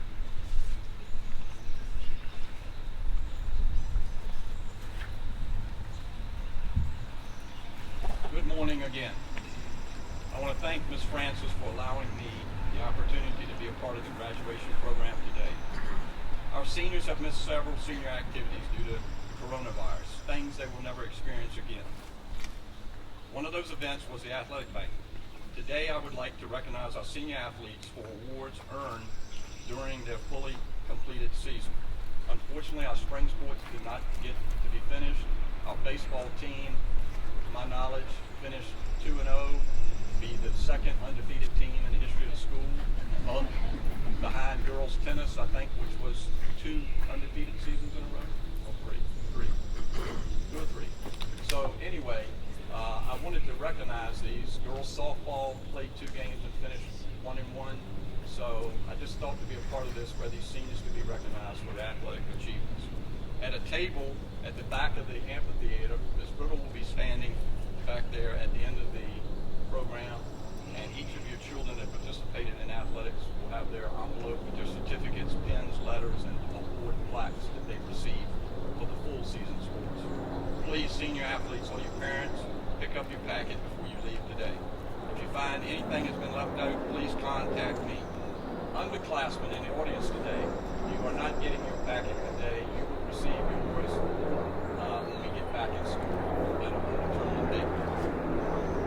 [SPEAKER 2] Good morning again. I want to thank Ms. Francis for allowing me the opportunity to be a part of the graduation program today. Our seniors have missed several senior activities due to coronavirus, things they will never experience again. One of those events was the athletic banquet. Today I would like to recognize our senior athletes for awards earned during their fully completed season. Unfortunately, our spring sports did not get to be finished. Our baseball team, to my knowledge, finished 2-0, be the second undefeated team in the history of the school, up behind girls tennis, I think, which was 2 undefeated seasons in a row, or 3, 2 or 3. So anyway, I wanted to recognize these. Girls softball played 2 games and finished 1-1. So I just thought to be a part of this where these seniors could be recognized for their athletic achievements. At a table at the back of the amphitheater, Ms. Brittle will be standing back there at the end of the program, and each of your children that participated in athletics will have their envelope with their certificates, pins, letters, and award plaques that they received for the full season sports. Please, senior athletes or your parents, pick up your packet before you leave today. If you find anything has been left out, please contact me. Underclassmen in the audience today, you are not getting your packet today. You will receive yours when we get back in school at a determined date.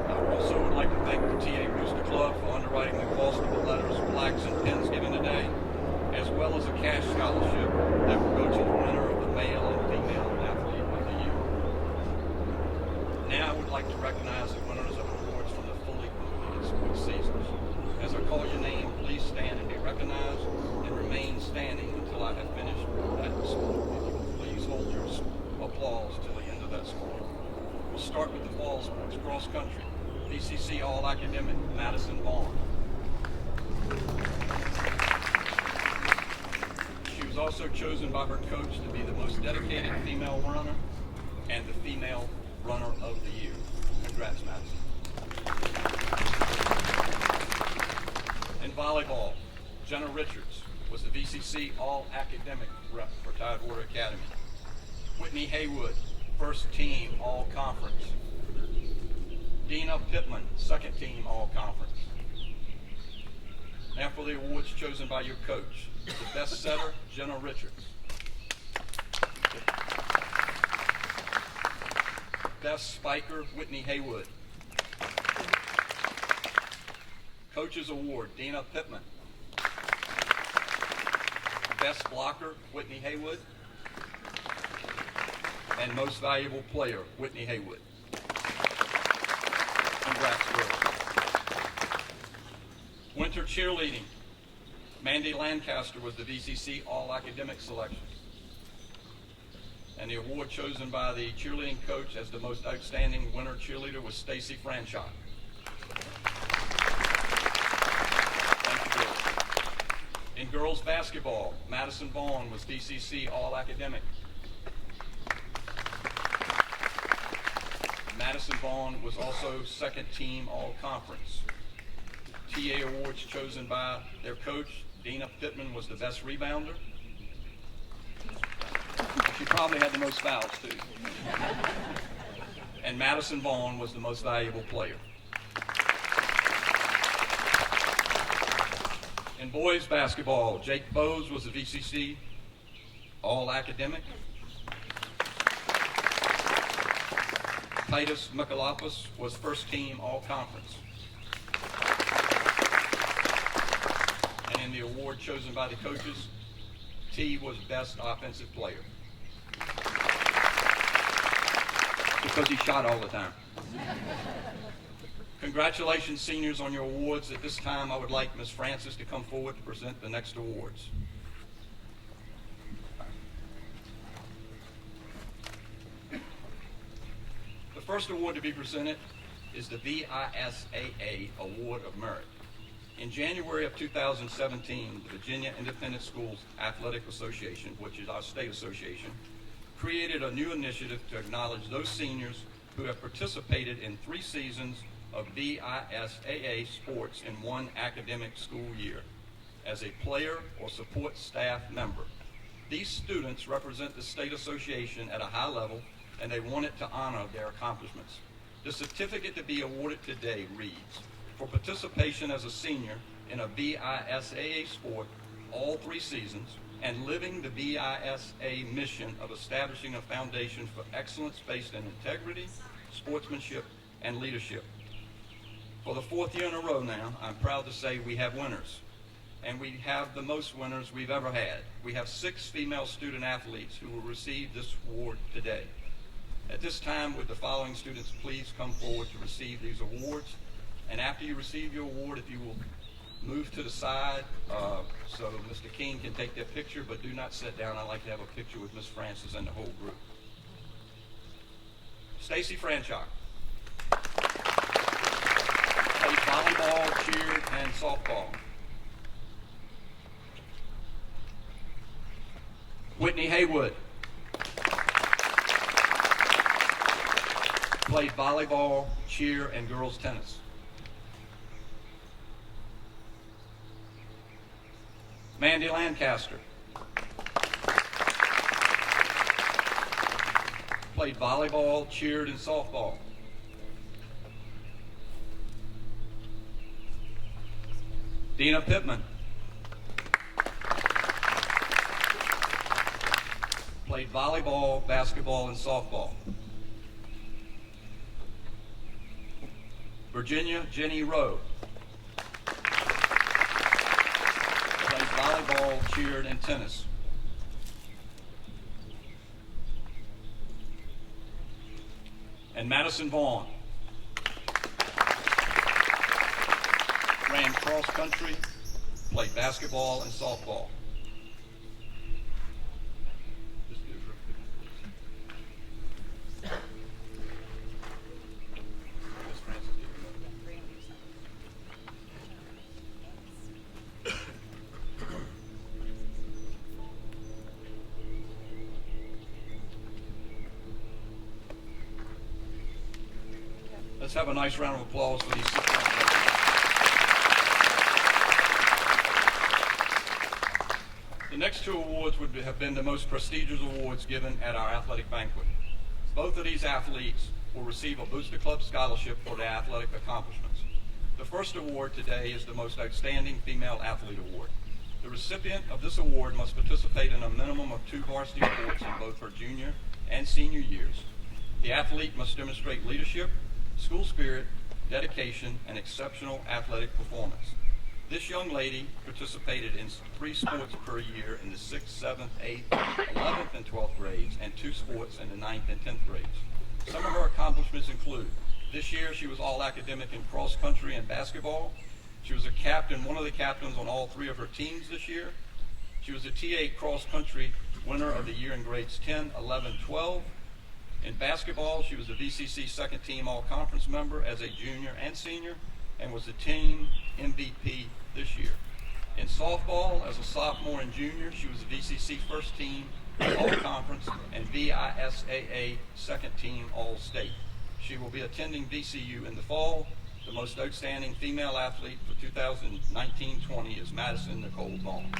[SPEAKER 2] I also would like to thank the TA Booster Club for underwriting the cost of the letters, plaques, and pins given today, as well as a cash scholarship that will go to the winner of the male and female athlete of the year. Now I would like to recognize the winners of awards from the fully completed sports seasons. As I call your name, please stand and be recognized, and remain standing until I have finished that score. If you will please hold your applause till the end of that score. We'll start with the fall sports. Cross country, BCC All-Academic, Madison Vaughn. She was also chosen by her coach to be the most dedicated female runner and the female runner of the year. Congrats, Madison. In volleyball, Jenna Richards was the VCC All-Academic rep for Tidewater Academy. Whitney Haywood, first team All-Conference. Dina Pittman, second team All-Conference. Now for the awards chosen by your coach. The best setter, Jenna Richards. Best spiker, Whitney Haywood. Coach's Award, Dina Pittman. Best blocker, Whitney Haywood. And most valuable player, Whitney Haywood. Congrats, girls. Winter cheerleading, Mandy Lancaster was the VCC All-Academic selection. And the award chosen by the cheerleading coach as the most outstanding winter cheerleader was Stacy Franchot. In girls basketball, Madison Vaughn was VCC All-Academic. Madison Vaughn was also second team All-Conference. TA awards chosen by their coach, Dina Pittman was the best rebounder. She probably had the most fouls too. And Madison Vaughn was the most valuable player. In boys basketball, Jake Bowes was the VCC All-Academic. Titus Mikalopoulos was first team All-Conference. And in the award chosen by the coaches, T was best offensive player. Because he shot all the time. Congratulations, seniors, on your awards. At this time, I would like Ms. Francis to come forward to present the next awards. The first award to be presented is the VISAA Award of Merit. In January of 2017, the Virginia Independent Schools Athletic Association, which is our state association, created a new initiative to acknowledge those seniors who have participated in 3 seasons of VISAA sports in one academic school year as a player or support staff member. These students represent the state association at a high level, and they wanted to honor their accomplishments. The certificate to be awarded today reads, for participation as a senior in a VISAA sport all 3 seasons and living the VISA mission of establishing a foundation for excellence based in integrity, sportsmanship, and leadership. For the 4th year in a row now, I'm proud to say we have winners. And we have the most winners we've ever had. We have 6 female student athletes who will receive this award today. At this time, would the following students please come forward to receive these awards? And after you receive your award, if you will move to the side so Mr. King can take their picture, but do not sit down. I'd like to have a picture with Miss Francis and the whole group. Stacy Franchuk. Played volleyball, cheered, and softball. Whitney Haywood. Played volleyball, cheer, and girls tennis. Mandy Lancaster. Played volleyball, cheered, and softball. Dina Pittman. Played volleyball, basketball, and softball. Virginia Jenny Rowe. Played volleyball, cheered, and tennis. And Madison Vaughn. Ran cross country, played basketball and softball. Just do it real quick, please. Miss Francis, give me that. Let's have a nice round of applause for these 6 young ladies. The next 2 awards would have been the most prestigious awards given at our athletic banquet. Both of these athletes will receive a Booster Club scholarship for their athletic accomplishments. The first award today is the Most Outstanding Female Athlete Award. The recipient of this award must participate in a minimum of 2 varsity sports in both her junior and senior years. The athlete must demonstrate leadership, school spirit, dedication, and exceptional athletic performance. This young lady participated in 3 sports per year in the 6th, 7th, 8th, 11th, and 12th grades, and 2 sports in the 9th and 10th grades. Some of her accomplishments include, this year she was all academic in cross country and basketball. She was one of the captains on all 3 of her teams this year. She was a T8 cross country winner of the year in grades 10, 11, 12. In basketball, she was a VCC second team all-conference member as a junior and senior, and was the team MVP this year. In softball, as a sophomore and junior, she was a VCC first team all-conference and VISAA second team all-state. She will be attending VCU in the fall. The most outstanding female athlete for 2019-20 is Madison Nicole Vaughn.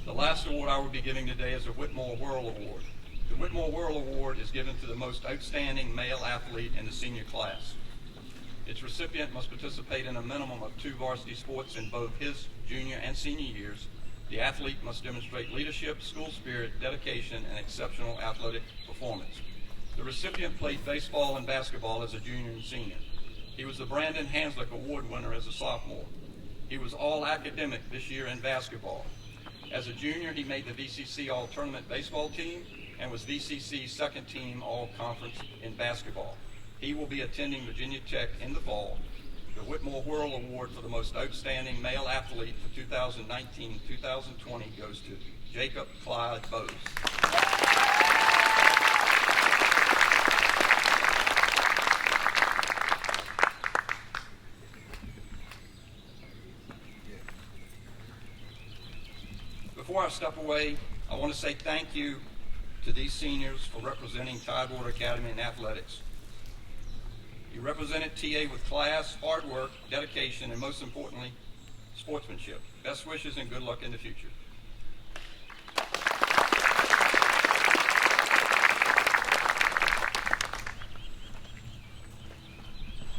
[SPEAKER 2] The last award I will be giving today is the Whitmore Whirl Award. The Whitmore Whirl Award is given to the most outstanding male athlete in the senior class. Its recipient must participate in a minimum of 2 varsity sports in both his junior and senior years. The athlete must demonstrate leadership, school spirit, dedication, and exceptional athletic performance. The recipient played baseball and basketball as a junior and senior. He was the Brandon Hanslick Award winner as a sophomore. He was all academic this year in basketball. As a junior, he made the VCC All-Tournament baseball team and was VCC second team All-Conference in basketball. He will be attending Virginia Tech in the fall. The Whitmore Whirl Award for the most outstanding male athlete for 2019-2020 goes to Jacob Clyde Bose. Before I step away, I want to say thank you to these seniors for representing Tidewater Academy in athletics. You represented TA with class, hard work, dedication, and most importantly, sportsmanship. Best wishes and good luck in the future.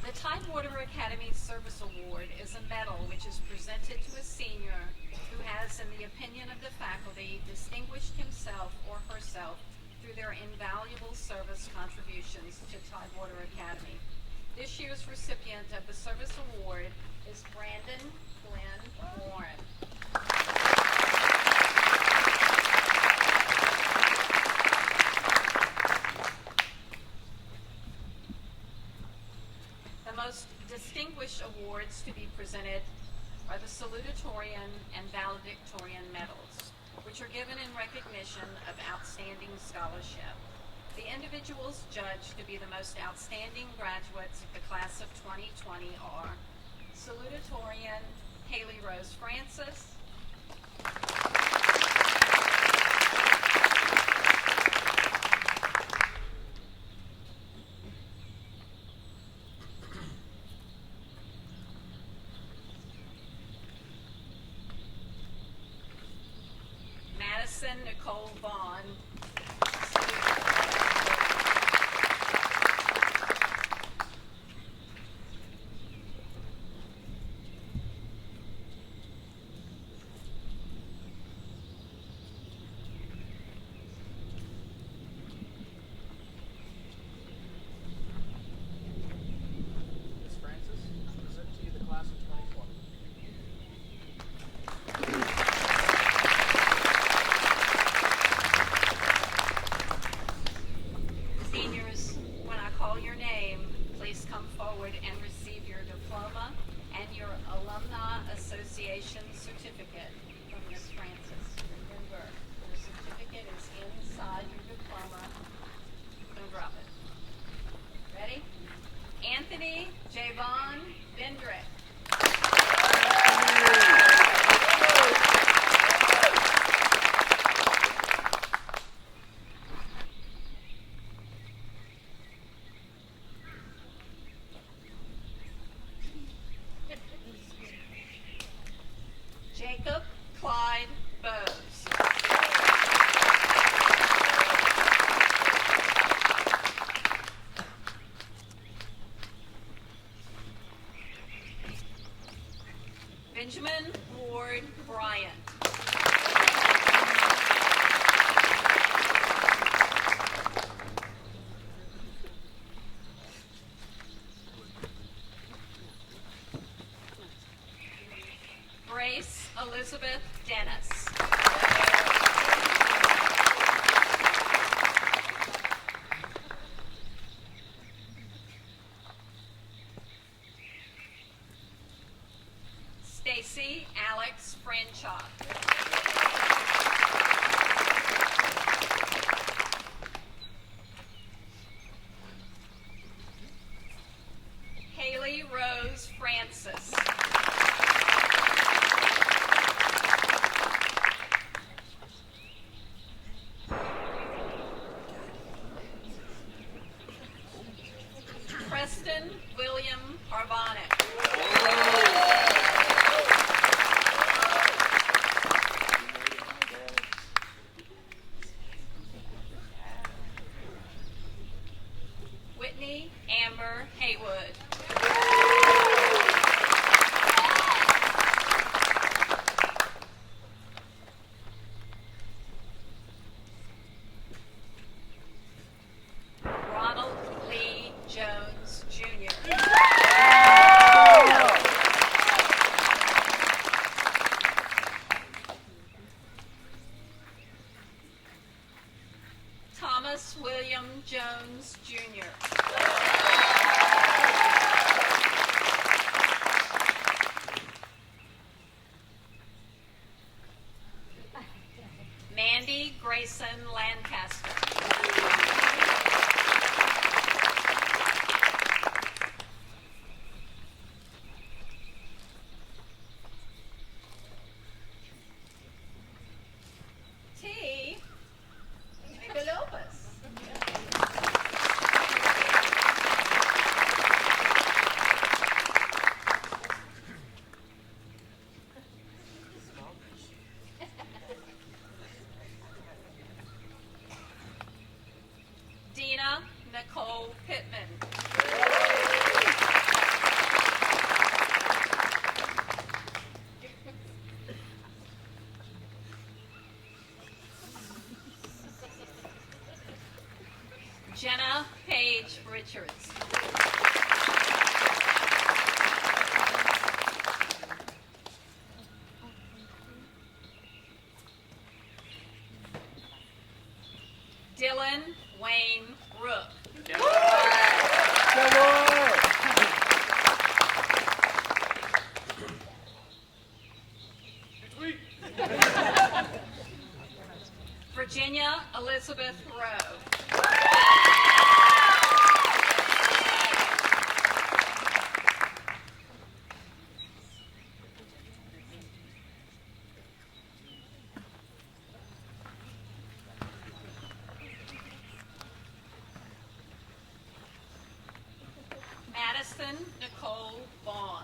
[SPEAKER 1] The Tidewater Academy Service Award is a medal which is presented to a senior who has, in the opinion of the faculty, distinguished himself or herself through their invaluable service contributions to Tidewater Academy. This year's recipient of the Service Award is Brandon Glenn Warren. distinguished awards to be presented are the Salutatorian and Valedictorian medals, which are given in recognition of outstanding scholarship. The individuals judged to be the most outstanding graduates of the class of 2020 are Salutatorian Haley Rose Francis, Madison Nicole Vaughn,
[SPEAKER 6] Ms. Francis, I present to you the class of 2020.
[SPEAKER 1] Seniors, when I call your name, please come forward and receive your diploma and your Alumni Association certificate from Ms. Francis. Remember, your certificate is inside your diploma. Don't drop it. Ready? Anthony Javon Bendrick. Jacob Clyde Bowes. Benjamin Ward Bryant. Grace Elizabeth Dennis. Stacy Alex Franchot. Haley Rose Francis. Preston William Harvonic. Whitney Amber Haywood. Ronald Lee Jones Jr. Thomas William Jones Jr. Mandy Grayson Lancaster. T. Megalopus. Dina Nicole Pittman. Jenna Page Richards. Dylan Wayne Rook. Elizabeth Rowe. Madison Nicole Vaughn.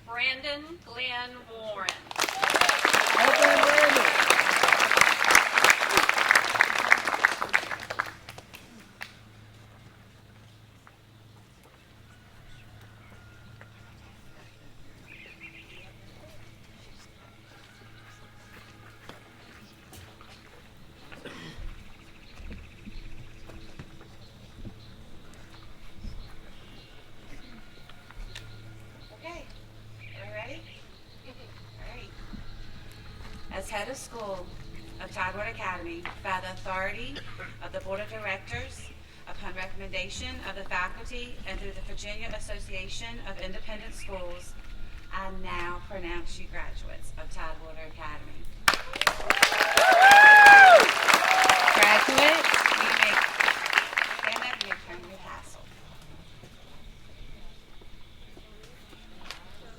[SPEAKER 1] Brandon Glenn Warren.
[SPEAKER 4] Okay, are we ready? All right. As head of school of Tidewater Academy, by the authority of the Board of Directors, upon recommendation of the faculty and through the Virginia Association of Independent Schools, I now pronounce you graduates of Tidewater Academy. Graduates, you may stand up and you turn your tassel.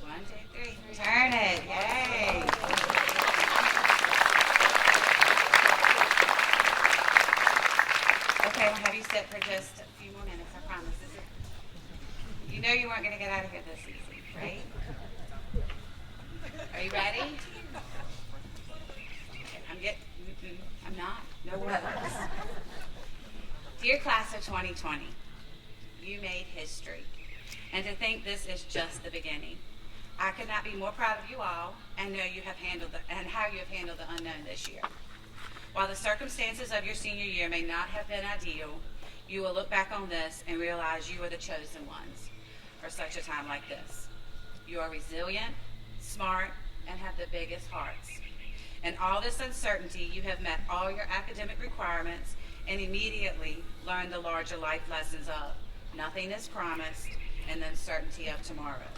[SPEAKER 4] 1, 2, 3. Turn it. Yay. Okay, I'll have you sit for just a few more minutes, I promise. You know you weren't going to get out of here this easy, right? Are you ready? I'm not. No worries. Dear class of 2020, you made history. And to think this is just the beginning. I could not be more proud of you all and know you have handled how you have handled the unknown this year. While the circumstances of your senior year may not have been ideal, you will look back on this and realize you are the chosen ones for such a time like this. You are resilient, smart, and have the biggest hearts. In all this uncertainty, you have met all your academic requirements and immediately learned the larger life lessons of nothing is promised and the uncertainty of tomorrow.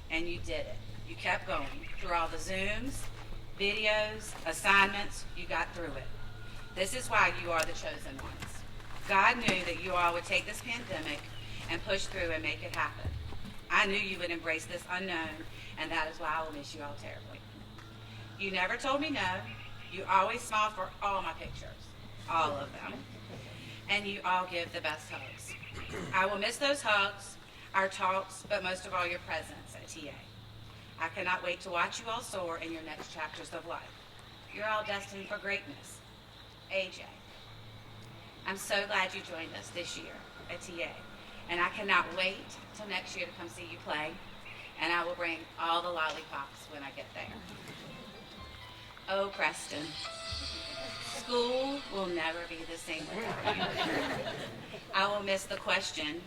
[SPEAKER 4] And you did it. You kept going through all the Zooms, videos, assignments, you got through it. This is why you are the chosen ones. God knew that you all would take this pandemic and push through and make it happen. I knew you would embrace this unknown, and that is why I will miss you all terribly. You never told me no. You always smiled for all my pictures, all of them. And you all give the best hugs. I will miss those hugs, our talks, but most of all your presence at TA. I cannot wait to watch you all soar in your next chapters of life. You're all destined for greatness. AJ, I'm so glad you joined us this year at TA, and I cannot wait till next year to come see you play, and I will bring all the lollipops when I get there. Oh, Preston, school will never be the same without you. I will miss the question,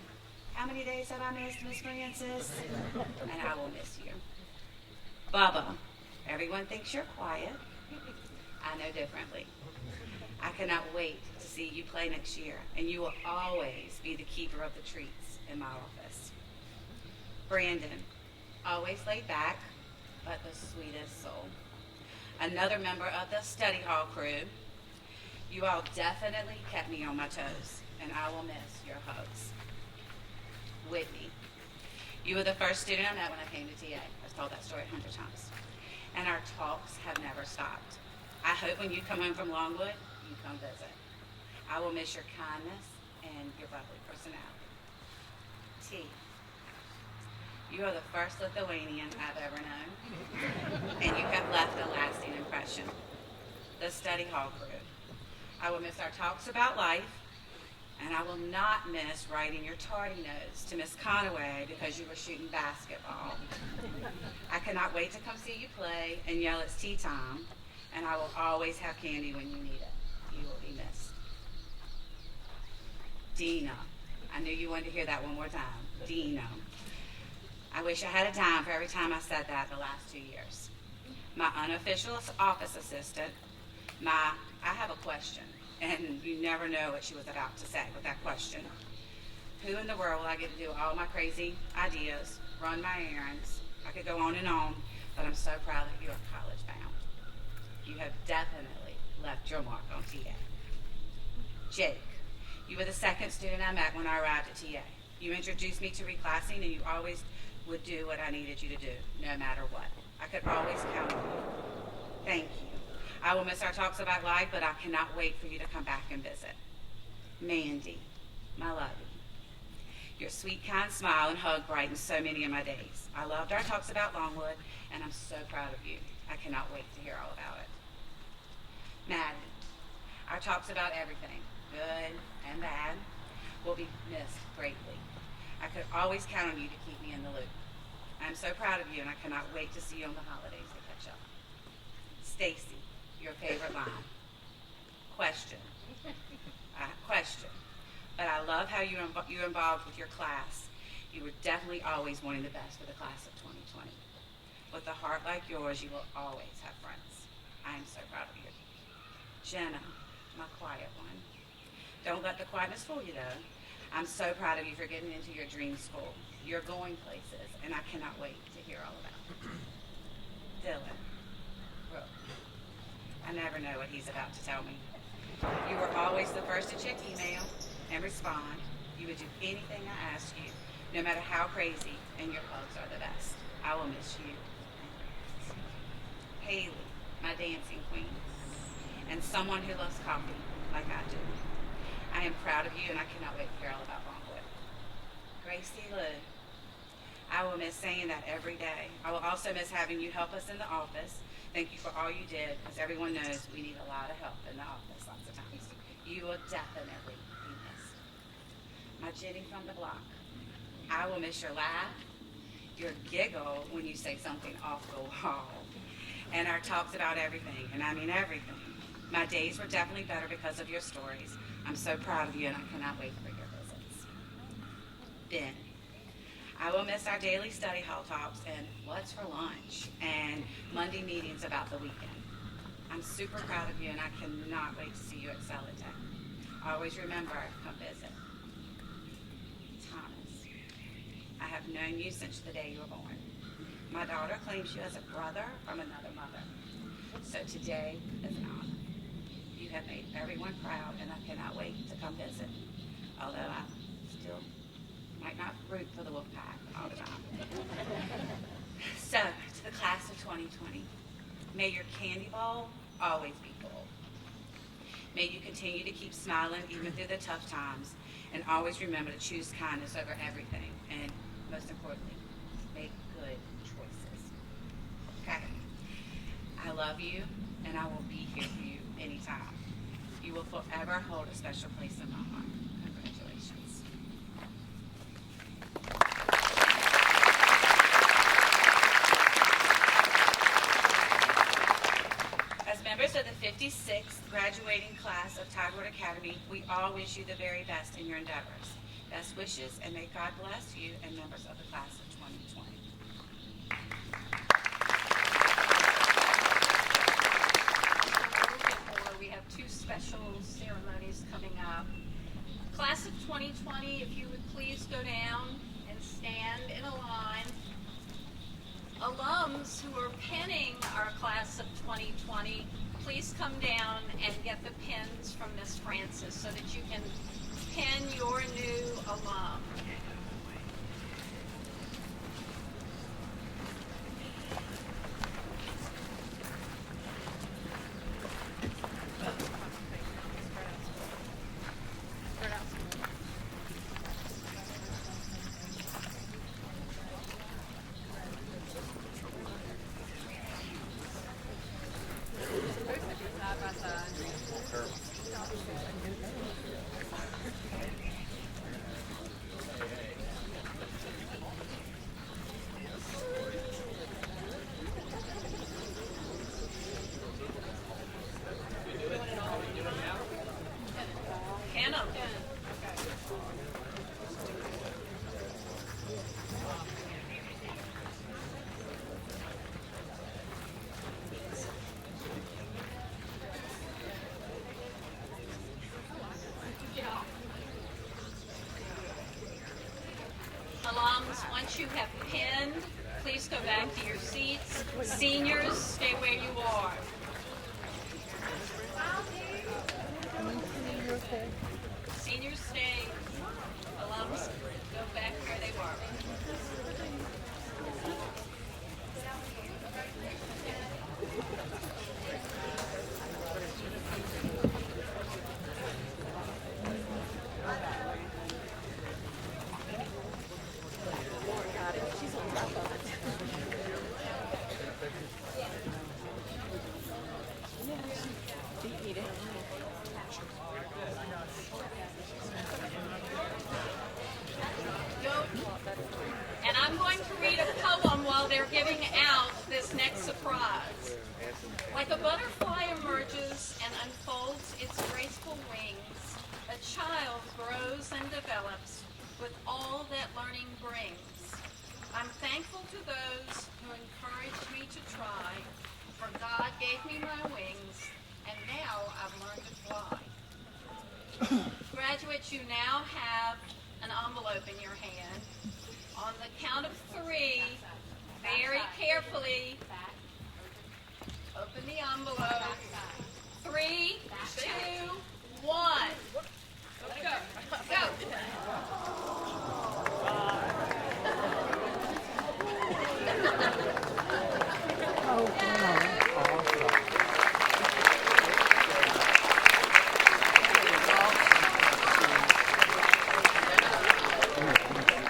[SPEAKER 4] how many days have I missed, Miss Francis? And I will miss you. Bubba, everyone thinks you're quiet. I know differently. I cannot wait to see you play next year, and you will always be the keeper of the treats in my office. Brandon, always laid back, but the sweetest soul. Another member of the study hall crew. You all definitely kept me on my toes, and I will miss your hugs. Whitney, you were the first student I met when I came to TA. I've told that story 100 times. And our talks have never stopped. I hope when you come home from Longwood, you come visit. I will miss your kindness and your bubbly personality. T, you are the first Lithuanian I've ever known, and you have left a lasting impression. The study hall crew. I will miss our talks about life, and I will not miss writing your tardy notes to Miss Conaway because you were shooting basketball. I cannot wait to come see you play and yell it's tea time, and I will always have candy when you need it. You will be missed. Dina. I knew you wanted to hear that one more time. Dina. I wish I had a dime for every time I said that the last 2 years. My unofficial office assistant, I have a question, and you never know what she was about to say with that question. Who in the world will I get to do all my crazy ideas, run my errands? I could go on, but I'm so proud that you are college bound. You have definitely left your mark on TA. Jake, you were the second student I met when I arrived at TA. You introduced me to reclassing, and you always would do what I needed you to do, no matter what. I could always count on you. Thank you. I will miss our talks about life, but I cannot wait for you to come back and visit. Mandy, my love. Your sweet, kind smile and hug brightened so many of my days. I loved our talks about Longwood, and I'm so proud of you. I cannot wait to hear all about it. Maddie, our talks about everything, good and bad, will be missed greatly. I could always count on you to keep me in the loop. I'm so proud of you, and I cannot wait to see you on the holidays to catch up. Stacy, your favorite line. Question. Question. But I love how you're involved with your class. You were definitely always wanting the best for the class of 2020. With a heart like yours, you will always have friends. I am so proud of you. Jenna, my quiet one. Don't let the quietness fool you, though. I'm so proud of you for getting into your dream school. You're going places, and I cannot wait to hear all about it. Dylan, Brooke, I never know what he's about to tell me. You were always the first to check email and respond. You would do anything I asked you, no matter how crazy, and your hugs are the best. I will miss you. Haley, my dancing queen, and someone who loves coffee like I do. I am proud of you, and I cannot wait to hear all about Longwood. Gracie Lou, I will miss saying that every day. I will also miss having you help us in the office. Thank you for all you did, because everyone knows we need a lot of help in the office lots of times. You will definitely be missed. My Jenny from the block, I will miss your laugh, your giggle when you say something off the wall, and our talks about everything, and I mean everything. My days were definitely better because of your stories. I'm so proud of you, and I cannot wait for your visits. Ben, I will miss our daily study hall talks and what's for lunch and Monday meetings about the weekend. I'm super proud of you, and I cannot wait to see you at Celatech. Always remember, come visit. Thomas, I have known you since the day you were born. My daughter claims you as a brother from another mother. So today is an honor. You have made everyone proud, and I cannot wait to come visit. Although I still might not root for the Wolfpack all the time. So, to the class of 2020, may your candy bowl always be full. May you continue to keep smiling even through the tough times, and always remember to choose kindness over everything, and most importantly, make good choices. Okay? I love you, and I will be here for you anytime. You will forever hold a special place in my heart. Congratulations. As members of the 56th graduating class of Tidewater Academy, we all wish you the very best in your endeavors. Best wishes, and may God bless you and members of the class of 2020.
[SPEAKER 1] We have two special ceremonies coming up. Class of 2020, if you would please go down and stand in a line. Alums who are pinning our class of 2020, please come down and get the pins from Miss Francis so that you can pin your new alum. students, once you have pinned, please go back to your seats. Seniors, stay where you are. Seniors stay. Alums, go back where they were. And I'm going to read a poem while they're giving out this next surprise. Like a butterfly emerges and unfolds its graceful wings, a child grows and develops with all that learning brings. I'm thankful to those who encouraged me to try, for God gave me my wings, and now I've learned to fly. Graduates, you now have an envelope in your hand. On the count of 3, very carefully, open the envelope. 3, 2, 1. Let's go. Go.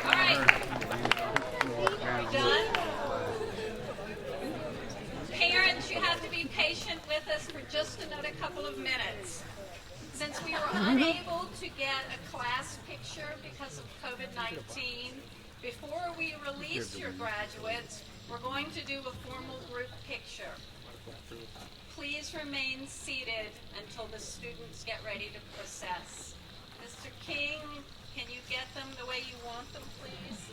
[SPEAKER 1] All right. Are we done? Parents, you have to be patient with us for just another couple of minutes. Since we were unable to get a class picture because of COVID-19, before we release your graduates, we're going to do a formal group picture. Please remain seated until the students get ready to process. Mr. King, can you get them the way you want them, please?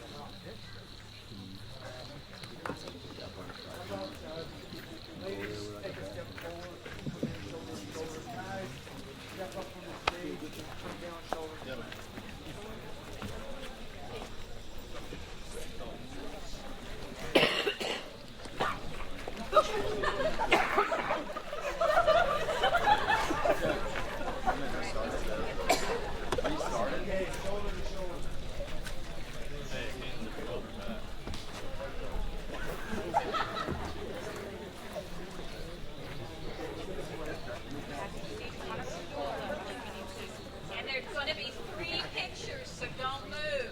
[SPEAKER 1] And there's going to be 3 pictures, so don't move.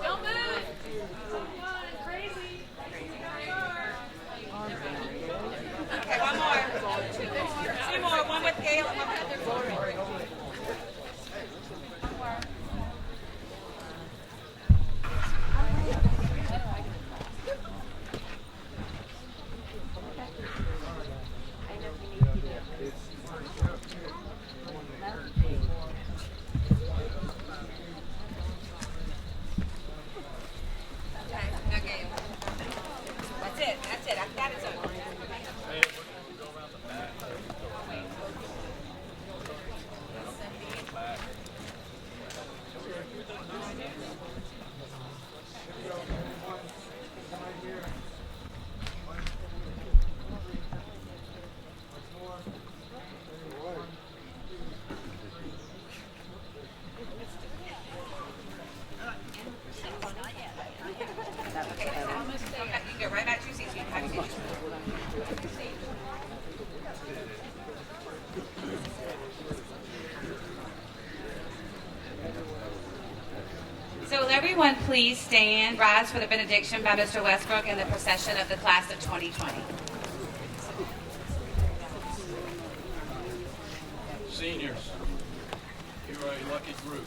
[SPEAKER 1] Don't move.
[SPEAKER 4] Okay, one more. 2 more. One with Gail and one with Heather. Okay, now Gail. That's it. That's it. After that, it's over. You can go right back to your seats. You can have your seats. So will everyone please stand, rise for the benediction by Mr. Westbrook and the procession of the class of 2020.
[SPEAKER 2] Seniors, you're a lucky group.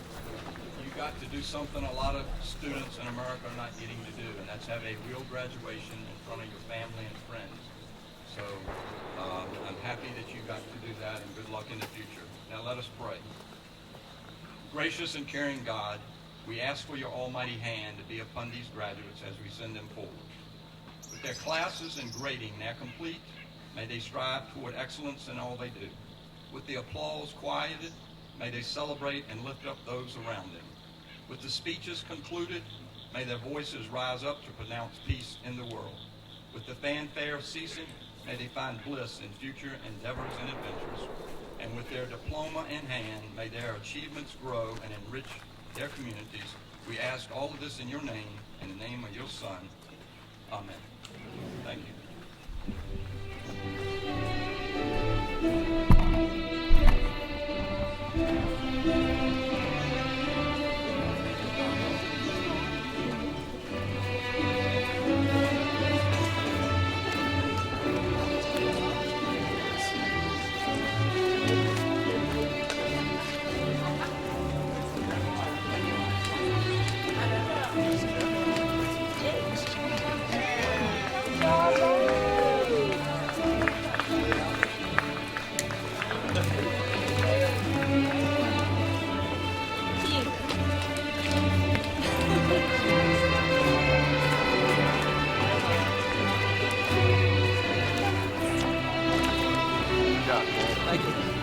[SPEAKER 2] You got to do something a lot of students in America are not getting to do, and that's have a real graduation in front of your family and friends. So I'm happy that you got to do that, and good luck in the future. Now let us pray. Gracious and caring God, we ask for your almighty hand to be upon these graduates as we send them forward. With their classes and grading now complete, may they strive toward excellence in all they do. With the applause quieted, may they celebrate and lift up those around them. With the speeches concluded, may their voices rise up to pronounce peace in the world. With the fanfare ceasing, may they find bliss in future endeavors and adventures. And with their diploma in hand, may their achievements grow and enrich their communities. We ask all of this in your name, in the name of your Son. Amen. Thank you.
[SPEAKER 6] Thank you.